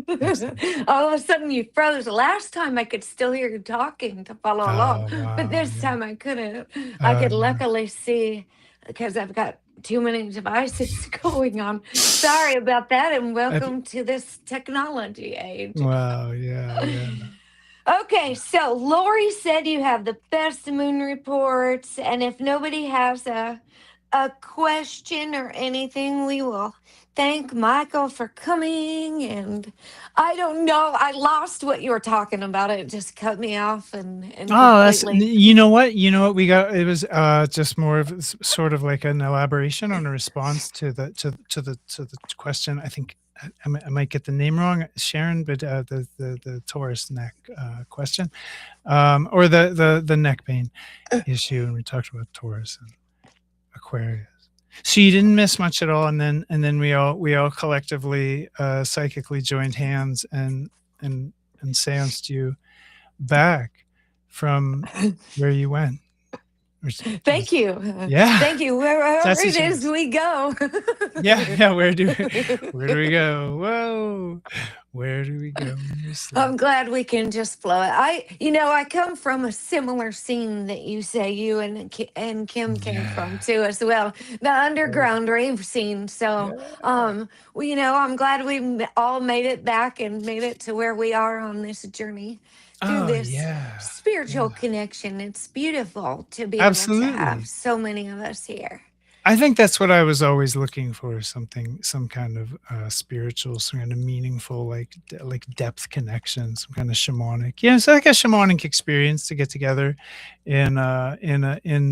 Excellent. All of a sudden you froze. Last time I could still hear you talking to follow along, Oh but wow. this Yeah. time I couldn't. I Oh could no. luckily see because I've got too many devices going on. Sorry about that, and welcome to this technology age. Wow. Yeah. Yeah. Okay, so Lori said you have the best moon reports, and if nobody has a question or anything, we will thank Michael for coming. And I don't know, I lost what you were talking about. It just cut me off and Oh, that's completely. you know what we got. It was just more of sort of like an elaboration on a response to the question. I think I might get the name wrong, Sharon, but the Taurus neck question, or the neck pain issue, and we talked about Taurus and Aquarius. So you didn't miss much at all, and then we all collectively psychically joined hands and seanced you back from where you went. Thank you. Yeah, Thank you. Wherever that's a it is chance. we go. Yeah. Where do we go? Whoa, where do we go in this life? I'm glad we can just flow it. I come from a similar scene that you say you and Kim came from Yeah, too as well, the underground rave scene. So, yeah. I'm glad we all made it back and made it to where we are on this journey through Oh this yeah, spiritual yeah. connection. It's beautiful to be able to have Absolutely. so many of us here. I think that's what I was always looking for, something, some kind of spiritual, some kind of meaningful, like depth connection, some kind of shamanic. Yeah, it's like a shamanic experience to get together in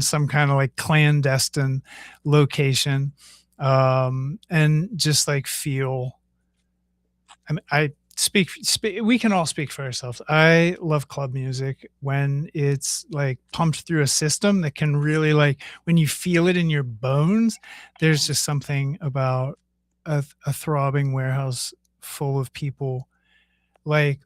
some kind of like clandestine location, and just like feel. I mean, we can all speak for ourselves. I love club music when it's like pumped through a system that can really, like, when you feel it in your bones. There's just something about a throbbing warehouse full of people, like,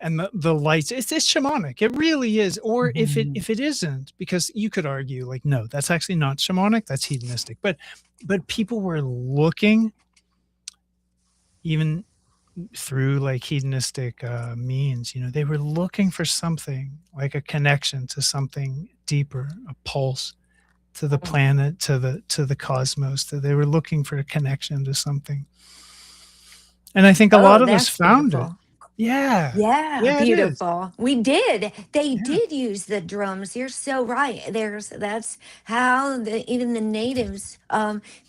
and the lights. It's shamanic. It really is. Or Mhm. if it isn't, because you could argue like, no, that's actually not shamanic. That's hedonistic. But people were looking, even through like hedonistic means, they were looking for something, like a connection to something deeper, a pulse to the planet, to the cosmos. That they were looking for a connection to something, and I think a Oh, lot of us that's found it. beautiful. Yeah, Yeah, yeah, it is. beautiful. We did. They Yeah. did use the drums. You're so right. That's how even the natives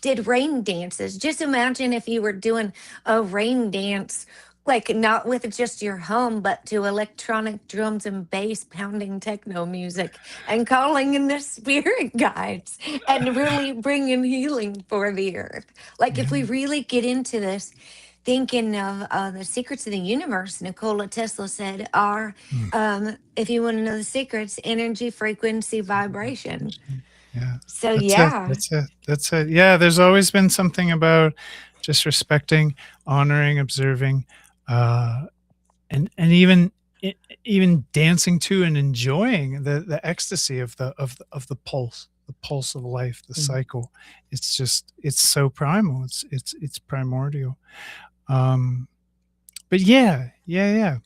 did rain dances. Just imagine if you were doing a rain dance, like not with just your home, but to electronic drums and bass pounding techno music and calling in the spirit guides and really bringing healing for the earth. Like if we Yeah. really get into this, thinking of the secrets of the universe, Nikola Tesla said, are, Mm. if you want to know the secrets, energy, frequency, vibration. Yeah, So, that's it. yeah. That's it. That's it. Yeah, there's always been something about just respecting, honoring, observing, uh, and even dancing to and enjoying the ecstasy of the pulse of life, the cycle. It's just, it's so primal. It's primordial. Um, but yeah, yeah, yeah.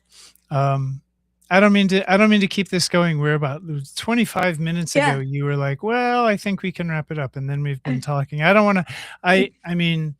Um, I don't mean to keep this going. We're about 25 minutes ago. Yeah. You were like, "Well, I think we can wrap it up," and then we've been talking. I don't want to. I mean,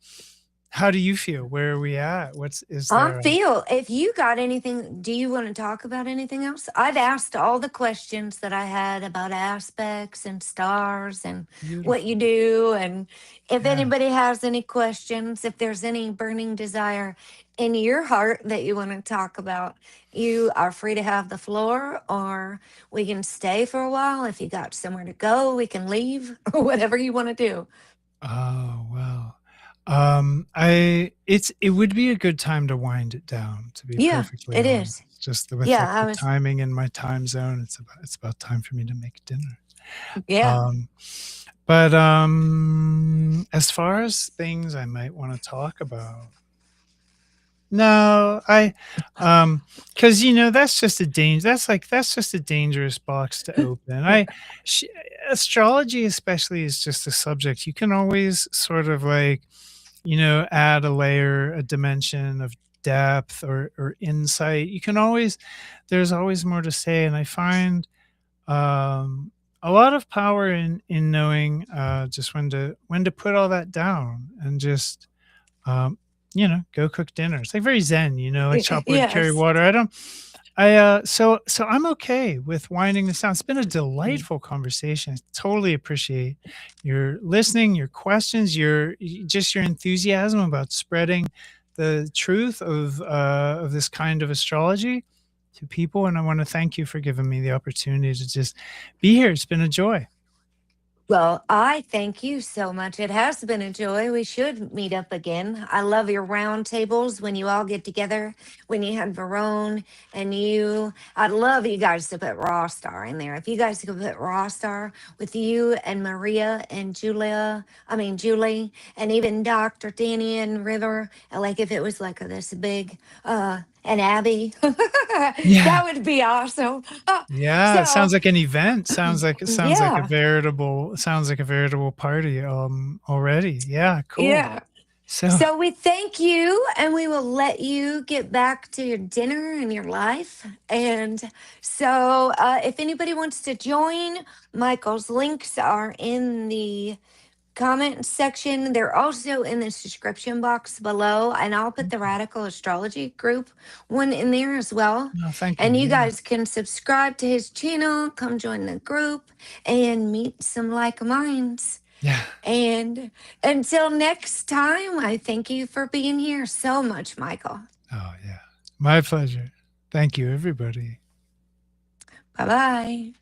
how do you feel? Where are we at? What's is I there? feel if you got anything, do you want to talk about anything else? I've asked all the questions that I had about aspects and stars and what you Beautiful. do. And if Yeah. anybody has any questions, if there's any burning desire in your heart that you want to talk about, you are free to have the floor, or we can stay for a while. If you got somewhere to go, we can leave, or whatever you want to do. Oh, well. It would be a good time to wind it down, to be Yeah, perfectly it honest. is. Just with Yeah, like I the was, timing in my time zone, it's about time for me to make dinner. yeah. Um, but as far as things I might want to talk about, no, because that's just a danger. That's just a dangerous box to open. Sh- Astrology, especially, is just a subject you can always sort of like, add a layer, a dimension of depth or insight. There's always more to say, and I find um, a lot of power in knowing just when to put all that down and just um, go cook dinner. It's like very zen, like chop wood, carry Yes. water. So I'm okay with winding this down. It's been a delightful conversation. I totally appreciate your listening, your questions, just your enthusiasm about spreading the truth of this kind of astrology to people. And I want to thank you for giving me the opportunity to just be here. It's been a joy. Well, I thank you so much. It has been a joy. We should meet up again. I love your round tables when you all get together, when you had Verone and you. I'd love you guys to put Raw Star in there. If you guys could put Raw Star with you and Maria and Julie, and even Dr. Danny and River, and like if it was like this big, and Abby, Yeah. that would be awesome. Yeah, it So, sounds like an event. yeah. Sounds like a veritable party already. Yeah, cool. Yeah. So, So we thank you and we will let you get back to your dinner and your life. And so if anybody wants to join, Michael's links are in the comment section. They're also in the description box below. And I'll put the Radical Astrology group one in there as well. no, thank you. And you Yeah. guys can subscribe to his channel, come join the group, and meet some like minds. Yeah. And until next time, I thank you for being here so much, Michael. Oh, yeah. My pleasure. Thank you, everybody. Bye bye.